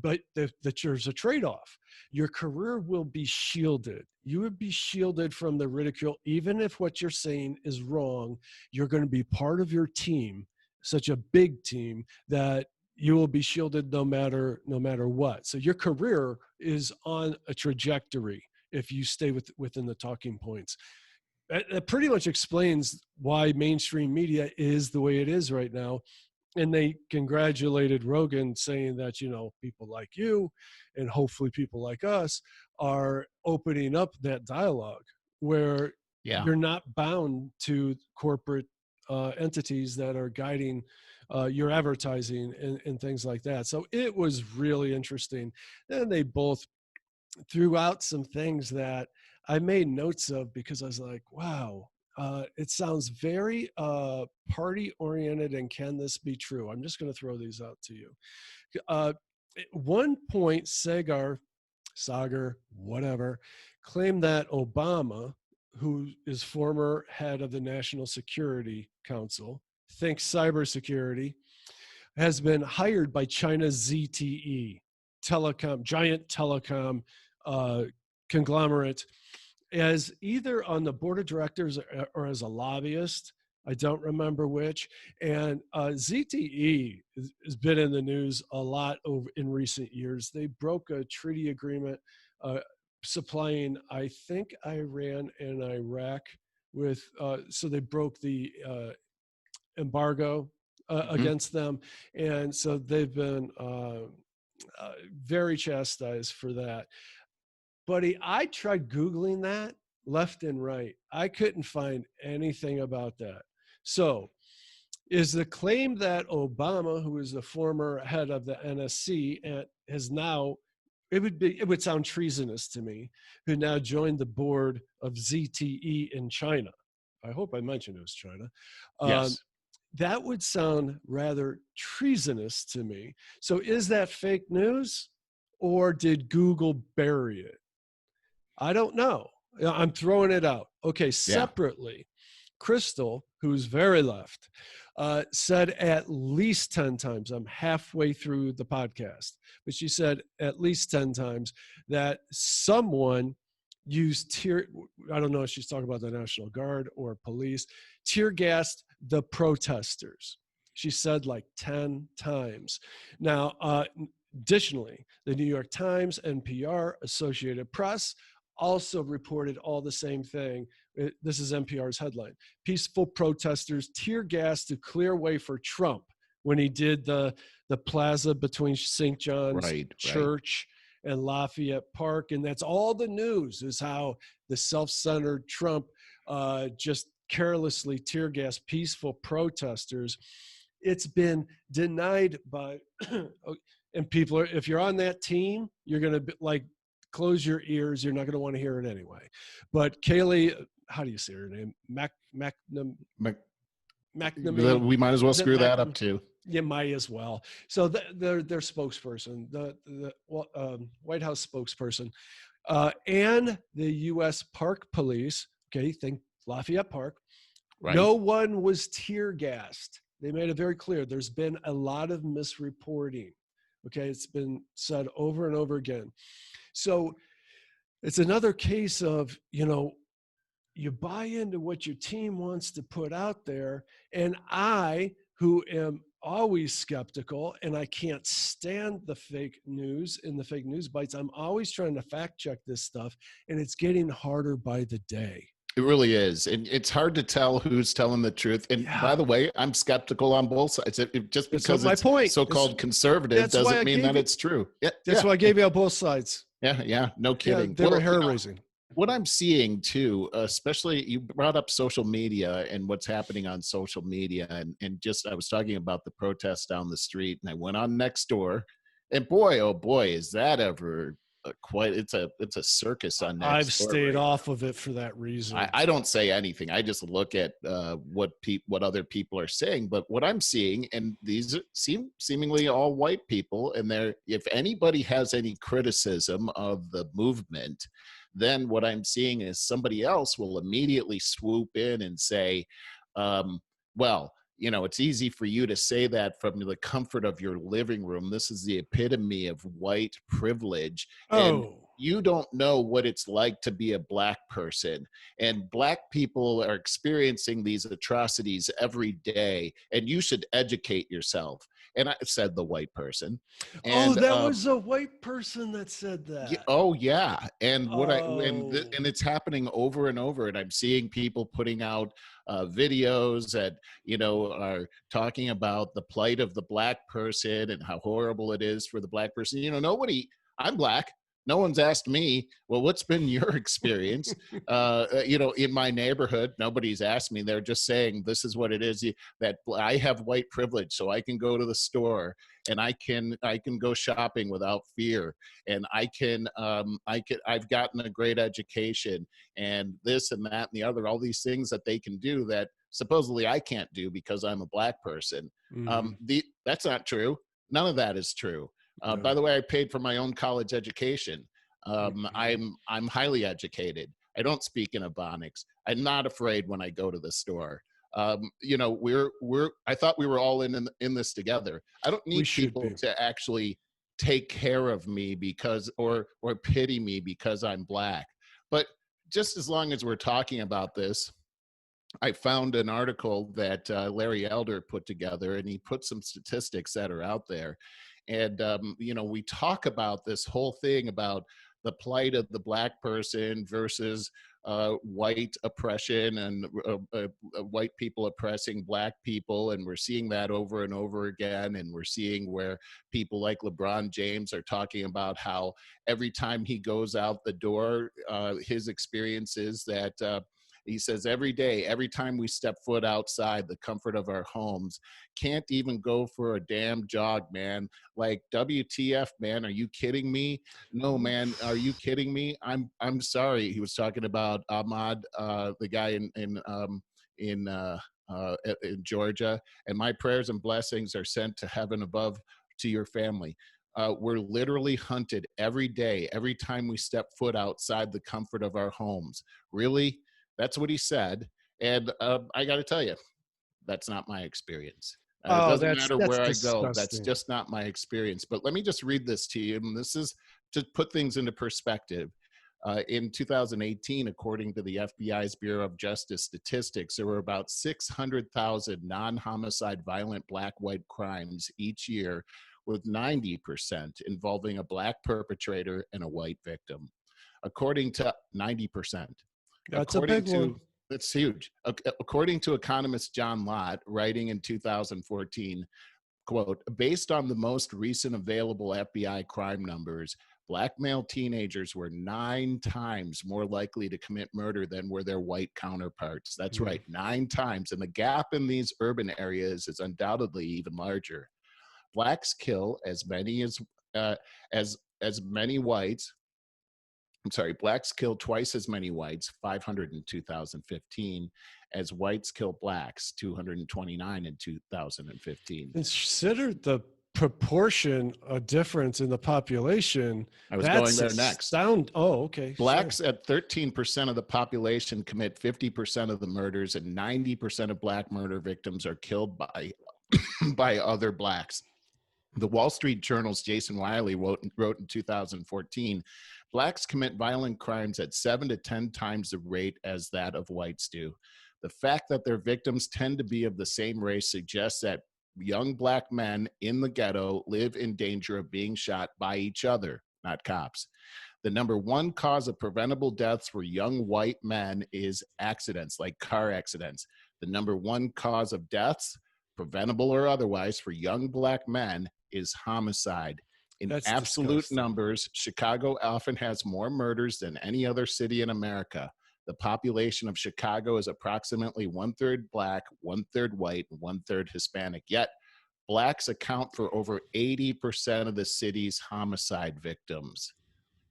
But there's a trade-off. Your career will be shielded. You would be shielded from the ridicule, even if what you're saying is wrong. You're going to be part of your team, such a big team that you will be shielded no matter what. So your career is on a trajectory if you stay within the talking points. That pretty much explains why mainstream media is the way it is right now. And they congratulated Rogan, saying that, people like you and hopefully people like us are opening up that dialogue where Yeah. you're not bound to corporate entities that are guiding your advertising and things like that. So it was really interesting. And they both threw out some things that I made notes of because I was like, wow, it sounds very party oriented. And can this be true? I'm just going to throw these out to you. At one point, Sagar, whatever, claimed that Obama, who is former head of the National Security Council, thinks cybersecurity, has been hired by China's ZTE, giant telecom uh, conglomerate, as either on the board of directors or as a lobbyist. I don't remember which. And ZTE has been in the news a lot in recent years. They broke a treaty agreement supplying, I think, Iran and Iraq with, so they broke the embargo Hmm. against them. And so they've been very chastised for that. Buddy, I tried Googling that left and right. I couldn't find anything about that. So, is the claim that Obama, who is the former head of the NSC and has now, it would sound treasonous to me, who now joined the board of ZTE in China. I hope I mentioned it was China. Um, Yes. that would sound rather treasonous to me. So is that fake news, or did Google bury it? I don't know. I'm throwing it out. Okay, Yeah. separately, Crystal, who's very left, said at least 10 times, I'm halfway through the podcast, but she said at least 10 times that someone used I don't know if she's talking about the National Guard or police, tear gassed the protesters. She said like 10 times. Now, additionally, the New York Times, NPR, Associated Press also reported all the same thing. This is NPR's headline. Peaceful protesters tear gas to clear way for Trump when he did the plaza between St. John's Right. Right. Church and Lafayette Park. And that's all the news, is how the self-centered Trump just carelessly tear gas peaceful protesters. It's been denied by, and people are, if you're on that team, you're going to be like, close your ears. You're not going to want to hear it anyway. But Kaylee, how do you say her name? McNamee. We might as well Is it screw that up McNamee? too. You might as well. So their spokesperson, the White House spokesperson, and the U.S. Park Police. Okay, think Lafayette Park. Right. No one was tear gassed. They made it very clear. There's been a lot of misreporting. Okay, it's been said over and over again. So it's another case of, you buy into what your team wants to put out there. And I, who am always skeptical, and I can't stand the fake news and the fake news bites, I'm always trying to fact check this stuff. And it's getting harder by the day. It really is. And it's hard to tell who's telling the truth. And by Yeah, the way, I'm skeptical on both sides. Just that's what because my it's point. so-called conservative That's why doesn't I mean gave that you. it's true. Yeah. That's Yeah. why I gave you on both sides. Yeah. Yeah. No Yeah, kidding. they were hair raising. What I'm seeing too, especially you brought up social media and what's happening on social media. And just, I was talking about the protests down the street, and I went on Nextdoor, and boy, oh boy, is that ever quite it's a circus on I've next door stayed right off now. of it for that reason. I don't say anything. I just look at what other people are saying. But what I'm seeing, and these seemingly all white people, and they're if anybody has any criticism of the movement, then what I'm seeing is somebody else will immediately swoop in and say, well, you know, it's easy for you to say that from the comfort of your living room. This is the epitome of white privilege. And Oh, you don't know what it's like to be a black person. And black people are experiencing these atrocities every day. And you should educate yourself. And I said the white person. oh, And that was a white person that said yeah, that. oh yeah, and what I Oh, and it's happening over and over, and I'm seeing people putting out videos that are talking about the plight of the black person and how horrible it is for the black person. You know, nobody. I'm black. No one's asked me, well, what's been your experience? In my neighborhood, nobody's asked me. They're just saying this is what it is. That I have white privilege, so I can go to the store and I can go shopping without fear, and I've gotten a great education, and this and that and the other, all these things that they can do that supposedly I can't do because I'm a black person. mhm, That's not true. None of that is true. By no. the way, I paid for my own college education. Mhm. I'm highly educated. I don't speak in Ebonics. I'm not afraid when I go to the store. We're I thought we were all in this together. I don't We need should people be. to actually take care of me because or pity me because I'm black. But just as long as we're talking about this, I found an article that Larry Elder put together, and he put some statistics that are out there. And we talk about this whole thing about the plight of the black person versus white oppression and white people oppressing black people, and we're seeing that over and over again. And we're seeing where people like LeBron James are talking about how every time he goes out the door, his experience is that. He says every day, every time we step foot outside the comfort of our homes, can't even go for a damn jog, man. Like WTF, man? Are you kidding me? No, man. Are you kidding me? I'm sorry. He was talking about Ahmad, the guy in in Georgia, and my prayers and blessings are sent to heaven above to your family. We're literally hunted every day, every time we step foot outside the comfort of our homes. Really? That's what he said. And I got to tell you, that's not my experience. It Oh, doesn't that's matter that's where I go. That's disgusting. just not my experience. But let me just read this to you. And this is to put things into perspective. In 2018, according to the FBI's Bureau of Justice statistics, there were about 600,000 non homicide violent black white crimes each year, with 90% involving a black perpetrator and a white victim. According to 90%. That's a According big one. to That's huge. According to economist John Lott, writing in 2014, quote, based on the most recent available FBI crime numbers, black male teenagers were 9 times more likely to commit murder than were their white counterparts. That's Mm. right, 9 times. And the gap in these urban areas is undoubtedly even larger. Blacks kill uh, as many whites. I'm sorry, blacks killed twice as many whites, 500 in 2015, as whites killed blacks, 229 in 2015. Consider the proportion a difference in the population. I was going That's there next. astound. Oh, okay, sorry. Blacks at 13% of the population commit 50% of the murders, and 90% of black murder victims are killed by by other blacks. The Wall Street Journal's Jason Wiley wrote in 2014, blacks commit violent crimes at 7 to 10 times the rate as that of whites do. The fact that their victims tend to be of the same race suggests that young black men in the ghetto live in danger of being shot by each other, not cops. The number one cause of preventable deaths for young white men is accidents, like car accidents. The number one cause of deaths, preventable or otherwise, for young black men is homicide. In That's absolute disgusting. numbers, Chicago often has more murders than any other city in America. The population of Chicago is approximately one third black, one third white, and one third Hispanic. Yet, blacks account for over 80% of the city's homicide victims.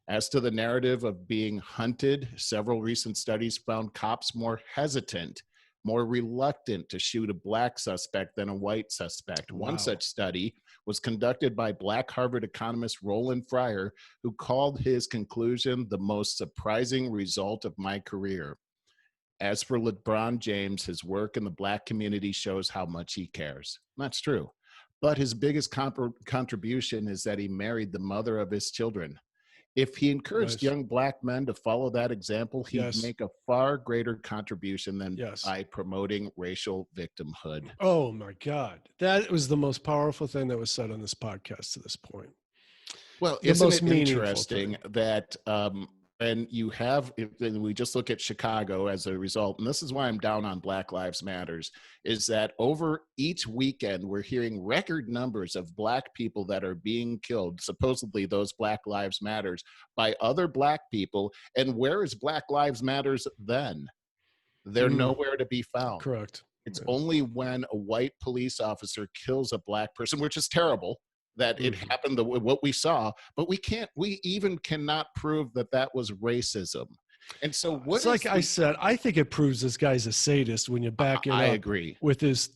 As to the narrative of being hunted, several recent studies found cops more hesitant, more reluctant to shoot a black suspect than a white suspect. One Wow. such study was conducted by Black Harvard economist Roland Fryer, who called his conclusion the most surprising result of my career. As for LeBron James, his work in the black community shows how much he cares. That's true. But his biggest contribution is that he married the mother of his children. If he encouraged Nice. young black men to follow that example, he'd Yes. make a far greater contribution than Yes. by promoting racial victimhood. Oh my God. That was the most powerful thing that was said on this podcast to this point. Well, The isn't most it meaningful interesting thing. that and you have, and we just look at Chicago as a result, and this is why I'm down on Black Lives Matters, is that over each weekend, we're hearing record numbers of black people that are being killed, supposedly those Black Lives Matters, by other black people. And where is Black Lives Matters then? They're Mm, nowhere to be found. correct. It's Yeah. only when a white police officer kills a black person, which is terrible that it Mhm. happened, what we saw, but we even cannot prove that that was racism. And so It's what like is I the, said, I think it proves this guy's a sadist when you back it I up agree. with his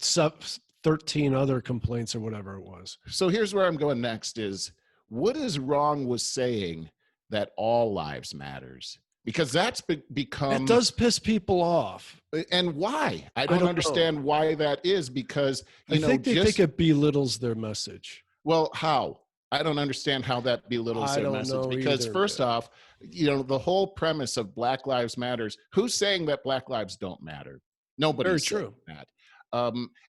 13 other complaints or whatever it was. So here's where I'm going next is, what is wrong with saying that all lives matters? Because that's It become, does piss people off. and why? I I don't don't know. understand why that is, because, I think they think just, it belittles their message. well, how? I don't understand how that belittles I their don't message, know because either, first man. off, the whole premise of Black Lives Matters, who's saying that Black lives don't matter? Very Nobody's saying true. that.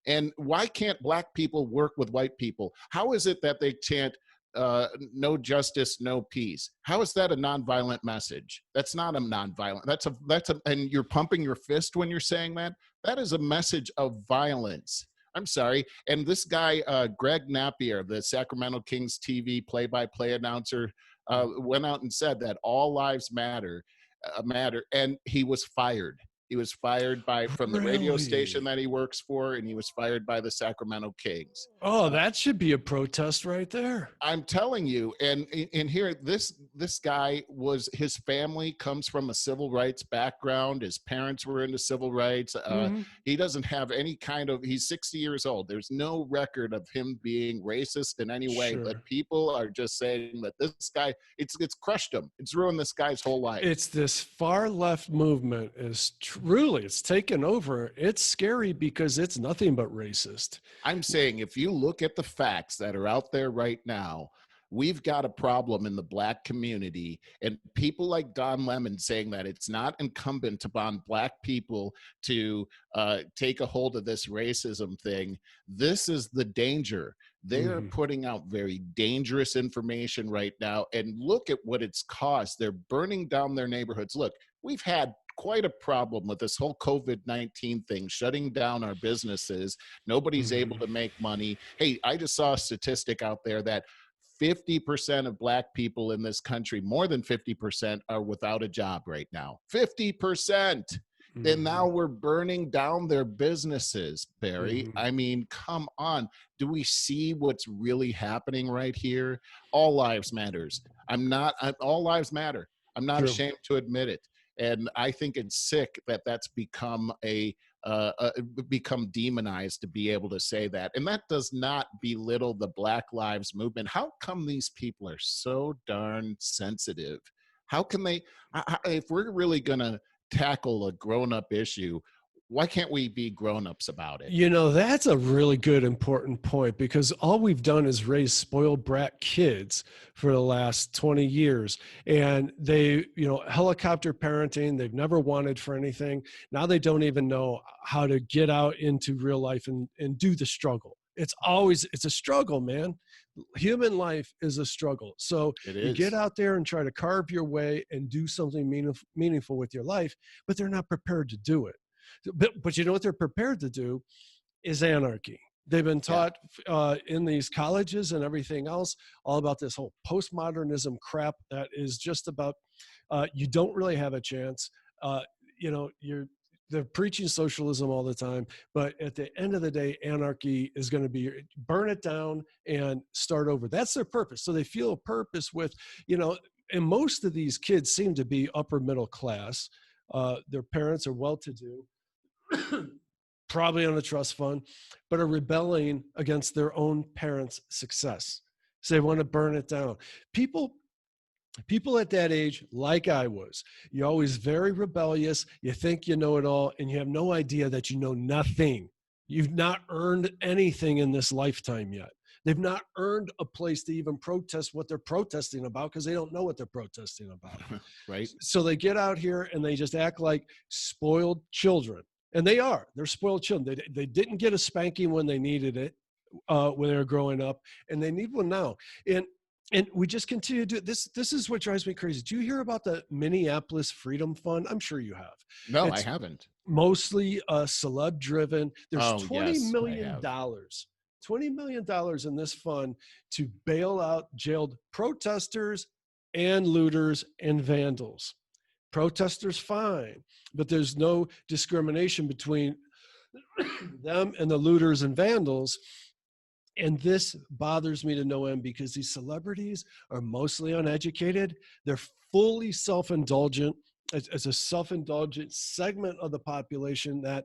And why can't black people work with white people? How is it that they chant no justice, no peace? How is that a nonviolent message? That's not a nonviolent. And you're pumping your fist when you're saying that. That is a message of violence. I'm sorry. And this guy, Greg Napier, the Sacramento Kings TV play-by-play announcer, went out and said that all lives matter, and he was fired. He was fired from the radio station Really? that he works for, and he was fired by the Sacramento Kings. Oh, that should be a protest right there. I'm telling you, and here, this guy his family comes from a civil rights background. His parents were into civil rights. Mhm. He doesn't have any kind of. He's 60 years old. There's no record of him being racist in any way. But Sure. people are just saying that this guy, it's crushed him. It's ruined this guy's whole life. It's this far left movement is truly, it's taken over. It's scary because it's nothing but racist. I'm saying, if you look at the facts that are out there right now, we've got a problem in the black community, and people like Don Lemon saying that it's not incumbent upon black people to take a hold of this racism thing. This is the danger. They are Mhm. putting out very dangerous information right now, and look at what it's caused. They're burning down their neighborhoods. Look, we've had quite a problem with this whole COVID-19 thing, shutting down our businesses. Nobody's able Mhm. to make money. Hey, I just saw a statistic out there that 50% of black people in this country, more than 50%, are without a job right now. 50%. And now Mhm. we're burning down their businesses, Barry. Mhm. I mean, come on. Do we see what's really happening right here? All lives matters. All lives matter. I'm not True. ashamed to admit it. And I think it's sick that that's become become demonized to be able to say that. And that does not belittle the Black Lives Movement. How come these people are so darn sensitive? How can they, if we're really going to tackle a grown-up issue, why can't we be grown-ups about it? That's a really good, important point because all we've done is raise spoiled brat kids for the last 20 years. And they, helicopter parenting, they've never wanted for anything. Now they don't even know how to get out into real life and do the struggle. It's a struggle, man. Human life is a struggle. So It you get is. out there and try to carve your way and do something meaningful with your life, but they're not prepared to do it. But you know what they're prepared to do is anarchy. They've been Yeah. taught in these colleges and everything else all about this whole postmodernism crap that is just about you don't really have a chance. Uh, they're preaching socialism all the time, but at the end of the day, anarchy is going to be burn it down and start over. That's their purpose. So they feel a purpose with, you know, and most of these kids seem to be upper middle class. Their parents are well-to-do, probably on a trust fund, but are rebelling against their own parents' success. So they want to burn it down. People at that age, like I was, you're always very rebellious. You think you know it all, and you have no idea that you know nothing. You've not earned anything in this lifetime yet. They've not earned a place to even protest what they're protesting about because they don't know what they're protesting about. Right. So they get out here and they just act like spoiled children. And they are. They're spoiled children. They didn't get a spanking when they needed it when they were growing up, and they need one now. And we just continue to do this. This is what drives me crazy. Do you hear about the Minneapolis Freedom Fund? I'm sure you have. No, I It's haven't. mostly celeb driven. There's Oh, $20 yes, I million, have. $20 million in this fund to bail out jailed protesters and looters and vandals. Protesters, fine, but there's no discrimination between them and the looters and vandals. And this bothers me to no end because these celebrities are mostly uneducated. They're fully self-indulgent. It's a self-indulgent segment of the population that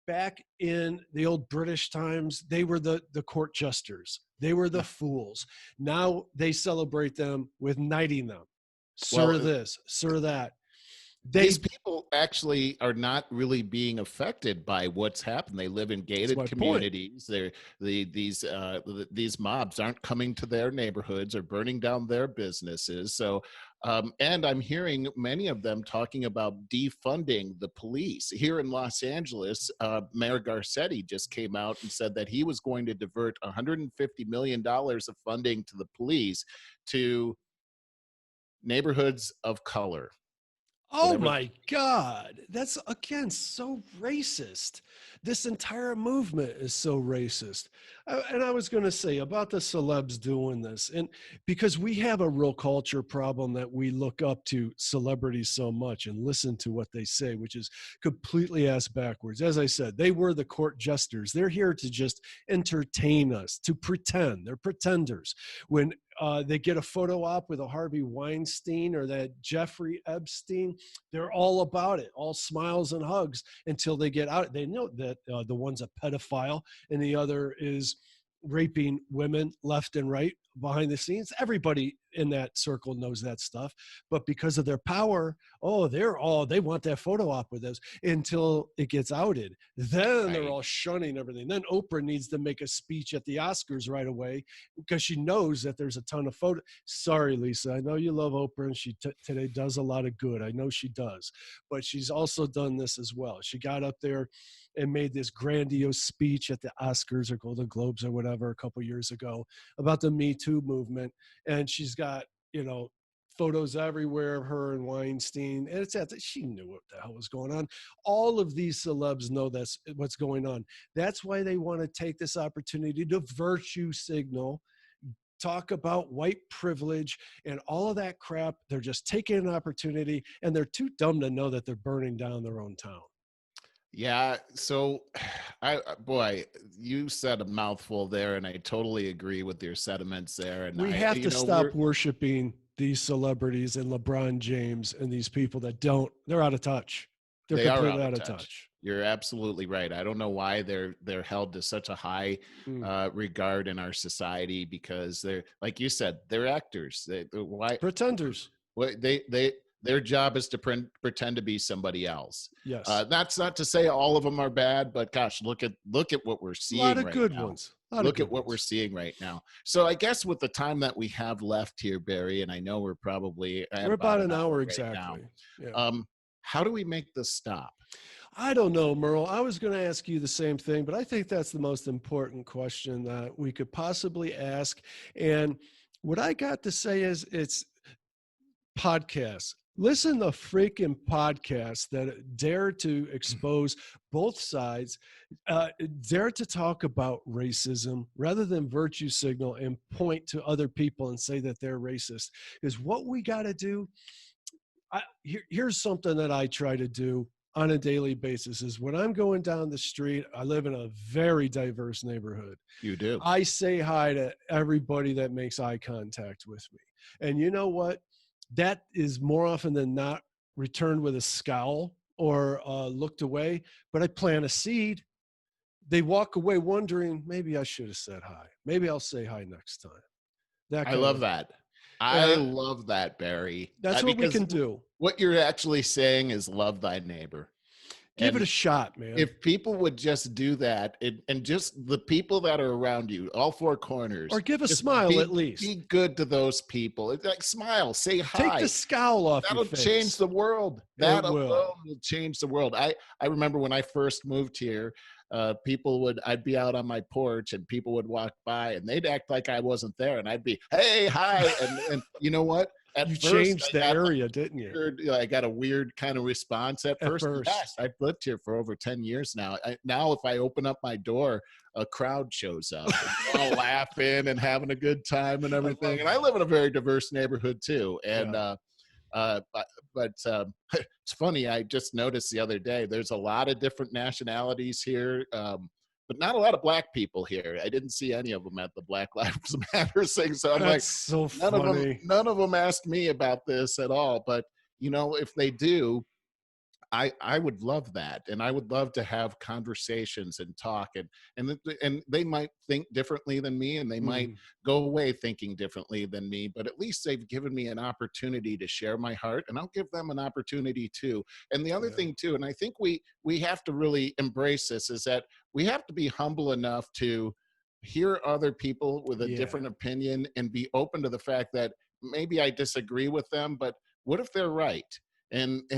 back in the old British times, they were the court jesters. They were the fools. Now they celebrate them with knighting them. Sir Well, this, sir that. these people actually are not really being affected by what's happened. They live in gated my point. communities. These mobs aren't coming to their neighborhoods or burning down their businesses. So, and I'm hearing many of them talking about defunding the police here in Los Angeles. Mayor Garcetti just came out and said that he was going to divert $150 million of funding to the police to neighborhoods of color. Oh Whatever. my God. That's again so racist. This entire movement is so racist. And I was going to say about the celebs doing this, and because we have a real culture problem that we look up to celebrities so much and listen to what they say, which is completely ass backwards. As I said, they were the court jesters. They're here to just entertain us, to pretend. They're pretenders. When they get a photo op with a Harvey Weinstein or that Jeffrey Epstein, they're all about it, all smiles and hugs until they get out. They know that the one's a pedophile and the other is raping women left and right behind the scenes. Everybody in that circle knows that stuff, but because of their power, they want that photo op with us until it gets outed. Then they're Right. all shunning everything. Then Oprah needs to make a speech at the Oscars right away because she knows that there's a ton of photo. Sorry, Lisa, I know you love Oprah and she today does a lot of good. I know she does, but she's also done this as well. She got up there and made this grandiose speech at the Oscars or Golden Globes or whatever a couple years ago about the Me Too movement. And she's got, photos everywhere of her and Weinstein. And she knew what the hell was going on. All of these celebs know that's what's going on. That's why they want to take this opportunity to virtue signal, talk about white privilege and all of that crap. They're just taking an opportunity and they're too dumb to know that they're burning down their own town. Yeah. So, boy, you said a mouthful there, and I totally agree with your sentiments there. And We have to stop worshiping these celebrities and LeBron James and these people that they're out of touch. They're completely out of touch. You're absolutely right. I don't know why they're held to such a high regard in our society because they're, like you said, they're actors. Why pretenders? Their job is to pretend to be somebody else. Yes. That's not to say all of them are bad, but gosh, look at what we're seeing. A lot of right good now. ones. Look at what we're seeing right now. So I guess with the time that we have left here, Barry, and I know we're probably about an hour right exactly. Yeah. How do we make this stop? I don't know, Merle. I was going to ask you the same thing, but I think that's the most important question that we could possibly ask. And what I got to say is it's podcasts. Listen to freaking podcasts that dare to expose both sides, dare to talk about racism rather than virtue signal and point to other people and say that they're racist. Is what we got to do. Here's something that I try to do on a daily basis is when I'm going down the street, I live in a very diverse neighborhood. You do. I say hi to everybody that makes eye contact with me. And you know what? that is more often than not returned with a scowl or looked away. But I plant a seed. They walk away wondering, maybe I should have said hi. Maybe I'll say hi next time. That I kind love of, that. I uh, love that, Barry, that's what we because can do. what you're actually saying is love thy neighbor. Give it And a shot, man. if people would just do that, and just the people that are around you, all four corners, Or give a just smile at least. be good to those people. It's like smile, say Take the hi. scowl off your That'll change face. the world. It That alone will. will change the world. I remember when I first moved here, I'd be out on my porch and people would walk by and they'd act like I wasn't there, and I'd be, hey, hi, and you know what? At You first, changed the area, didn't you? I got a weird kind of response at At first. Yes, first. I've lived here for over 10 years now. Now, if I open up my door, a crowd shows up, and all laughing and having a good time and I everything. love And I that. live in a very diverse neighborhood too. And Yeah. it's funny. I just noticed the other day. There's a lot of different nationalities here, but not a lot of black people here. I didn't see any of them at the Black Lives Matter thing. So I'm like, That's so none of them, funny. none of them asked me about this at all. But if they do, I would love that, and I would love to have conversations and talk, and they might think differently than me, and they might Mhm. go away thinking differently than me, but at least they've given me an opportunity to share my heart, and I'll give them an opportunity too. And the other Yeah. thing too, and I think we have to really embrace this, is that we have to be humble enough to hear other people with a Yeah. different opinion and be open to the fact that maybe I disagree with them, but what if they're right? And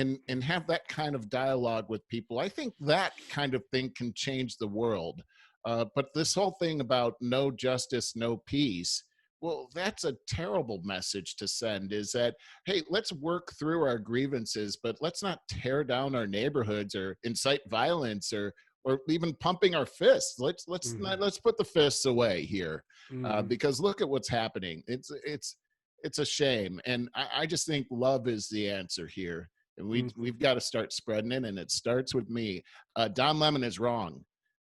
have that kind of dialogue with people. I think that kind of thing can change the world. But this whole thing about no justice, no peace, well, that's a terrible message to send. Is that, hey, let's work through our grievances, but let's not tear down our neighborhoods or incite violence or even pumping our fists. Mhm. Let's put the fists away here, Mhm. because look at what's happening. It's a shame, and I just think love is the answer here, and Mhm. we've got to start spreading it, and it starts with me. Don Lemon is wrong.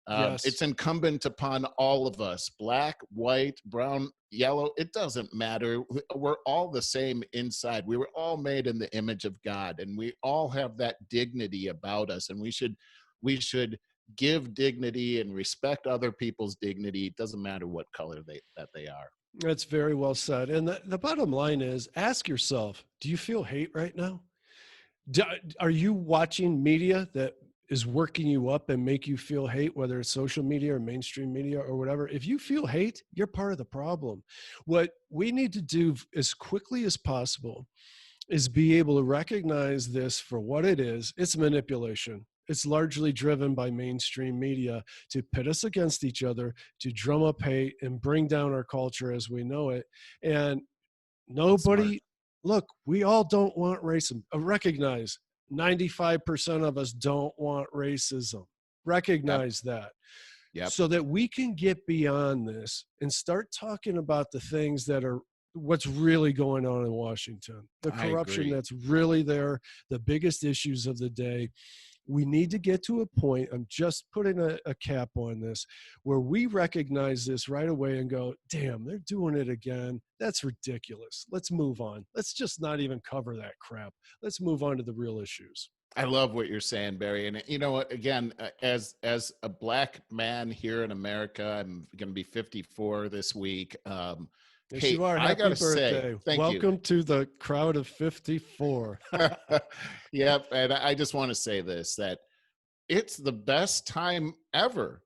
Yes. It's incumbent upon all of us, black, white, brown, yellow. It doesn't matter. We're all the same inside. We were all made in the image of God, and we all have that dignity about us, and we should give dignity and respect other people's dignity. It doesn't matter what color they are. That's very well said. And the bottom line is ask yourself, do you feel hate right now? Do, are you watching media that is working you up and make you feel hate, whether it's social media or mainstream media or whatever? If you feel hate, you're part of the problem. What we need to do as quickly as possible is be able to recognize this for what it is. It's manipulation. It's largely driven by mainstream media to pit us against each other, to drum up hate and bring down our culture as we know it. And Smart. nobody, look, we all don't want racism. Recognize 95% of us don't want racism. Yep. Recognize that Yep. so that we can get beyond this and start talking about the things that are what's really going on in Washington, the I corruption agree. that's really there, the biggest issues of the day. We need to get to a point, I'm just putting a cap on this, where we recognize this right away and go, damn, they're doing it again. That's ridiculous. Let's move on. Let's just not even cover that crap. Let's move on to the real issues. I love what you're saying, Barry. And you know what? Again, as a black man here in America, I'm going to be 54 this week. Yes, Hey, you are. I Happy gotta say, birthday. thank you. Welcome to the crowd of 54. Yep, and I just want to say this, that it's the best time ever.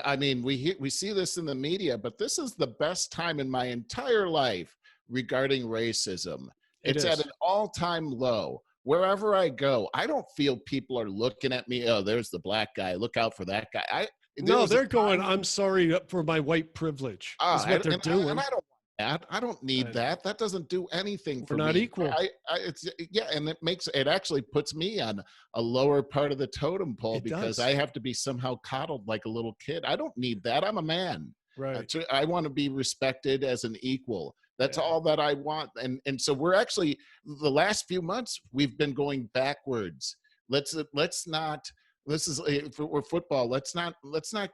I mean, we see this in the media, but this is the best time in my entire life regarding racism. It It's at is. an all-time low. Wherever I go, I don't feel people are looking at me. Oh, there's the black guy. Look out for that guy. There No, was a they're going, time. I'm sorry for my white privilege, is what And, they're and doing. I don't want that. I don't need I know. that. That doesn't do anything We're for not me. equal. It's yeah, and it actually puts me on a lower part of the totem pole It because does. I have to be somehow coddled like a little kid. I don't need that. I'm a man. Right. I want to be respected as an equal. That's Yeah. all that I want. And so we're actually, the last few months we've been going backwards. Let's not this is for football. Let's not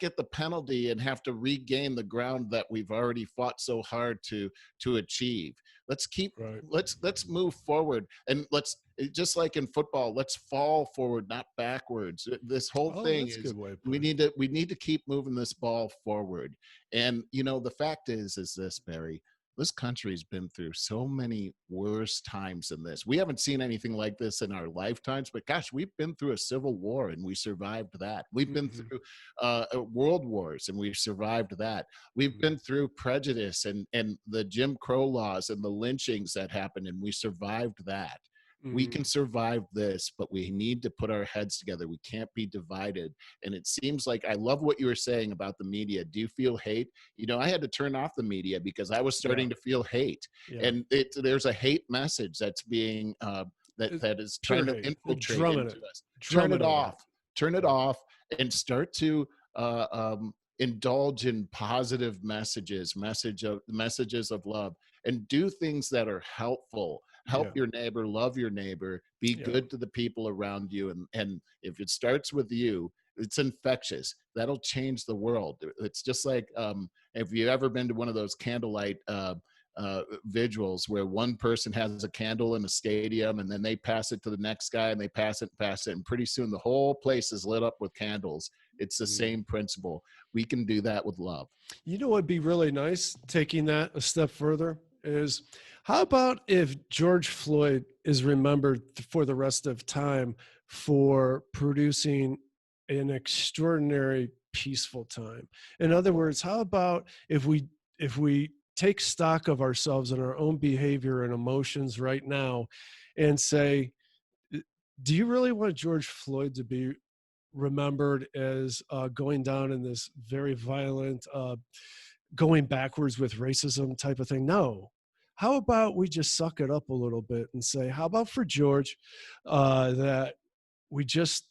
get the penalty and have to regain the ground that we've already fought so hard to achieve. Let's keep Right. let's move forward, and let's, just like in football, let's fall forward, not backwards. This whole Oh, thing that's a is, good way of we putting it. need to keep moving this ball forward. And the fact is this, Barry, this country's been through so many worse times than this. We haven't seen anything like this in our lifetimes, but gosh, we've been through a civil war and we survived that. We've been Mhm. through world wars and we've survived that. We've Mhm. been through prejudice and the Jim Crow laws and the lynchings that happened, and we survived that. We Mhm. can survive this, but we need to put our heads together. We can't be divided. And it seems like, I love what you were saying about the media. Do you feel hate? I had to turn off the media because I was Yeah. starting to feel hate. Yeah. And there's a hate message that's being It's that is pure trying to hate. They're infiltrate drumming into it. us. Turn Drumming it it in. off. Turn it Yeah. off and start to indulge in positive messages of love, and do things that are helpful. Help Yeah. your neighbor, love your neighbor, be Yeah. good to the people around you. And if it starts with you, it's infectious. That'll change the world. It's just like, have you ever been to one of those candlelight vigils where one person has a candle in a stadium and then they pass it to the next guy and they pass it, and pretty soon the whole place is lit up with candles. It's the Mm. same principle. We can do that with love. You know what'd be really nice, taking that a step further, is how about if George Floyd is remembered for the rest of time for producing an extraordinary peaceful time? In other words, how about if we take stock of ourselves and our own behavior and emotions right now and say, do you really want George Floyd to be remembered as going down in this very violent, going backwards with racism type of thing? No. How about we just suck it up a little bit and say, how about for George, that we just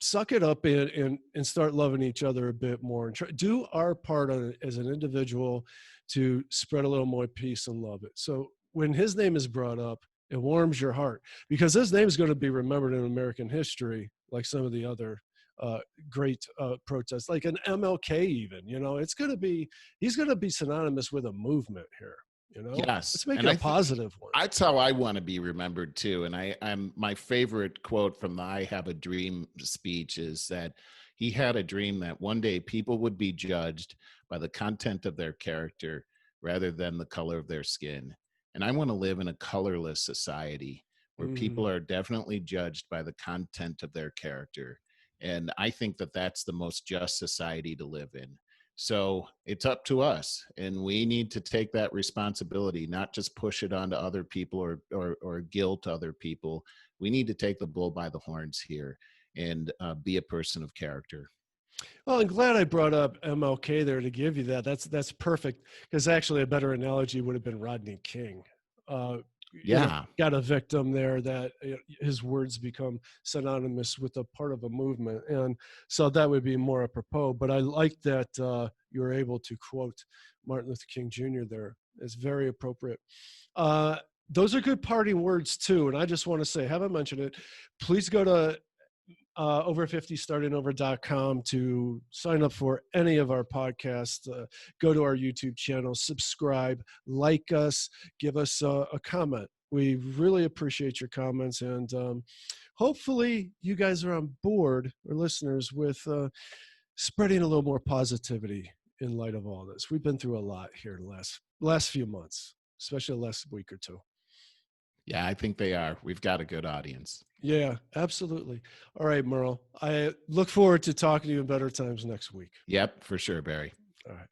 suck it up and start loving each other a bit more and try, do our part on it as an individual to spread a little more peace and love it. So when his name is brought up, it warms your heart because his name is going to be remembered in American history, like some of the other uh, great protests, like an MLK even. It's going to be, he's going to be synonymous with a movement here. Yes, Let's make and it a I think positive one. that's how I want to be remembered too. And I'm my favorite quote from the "I Have a Dream" speech is that he had a dream that one day people would be judged by the content of their character rather than the color of their skin. And I want to live in a colorless society where people Mhm. are definitely judged by the content of their character. And I think that that's the most just society to live in. So it's up to us, and we need to take that responsibility, not just push it onto other people or guilt other people. We need to take the bull by the horns here and be a person of character. Well, I'm glad I brought up MLK there to give you that. That's perfect because actually a better analogy would have been Rodney King. Uh, Yeah, got a victim there that his words become synonymous with a part of a movement, and so that would be more apropos. But I like that you're able to quote Martin Luther King Jr. there. It's very appropriate. Uh, those are good parting words too. And I just want to say, haven't mentioned it. Please go to over50startingover.com to sign up for any of our podcasts. Go to our YouTube channel, subscribe, like us, give us a comment. We really appreciate your comments. And hopefully, you guys are on board, or listeners, with spreading a little more positivity in light of all this. We've been through a lot here the last few months, especially the last week or two. yeah, I think they are. We've got a good audience. Yeah, absolutely. All right, Merle. I look forward to talking to you in better times next week. Yep, for sure, Barry. All right.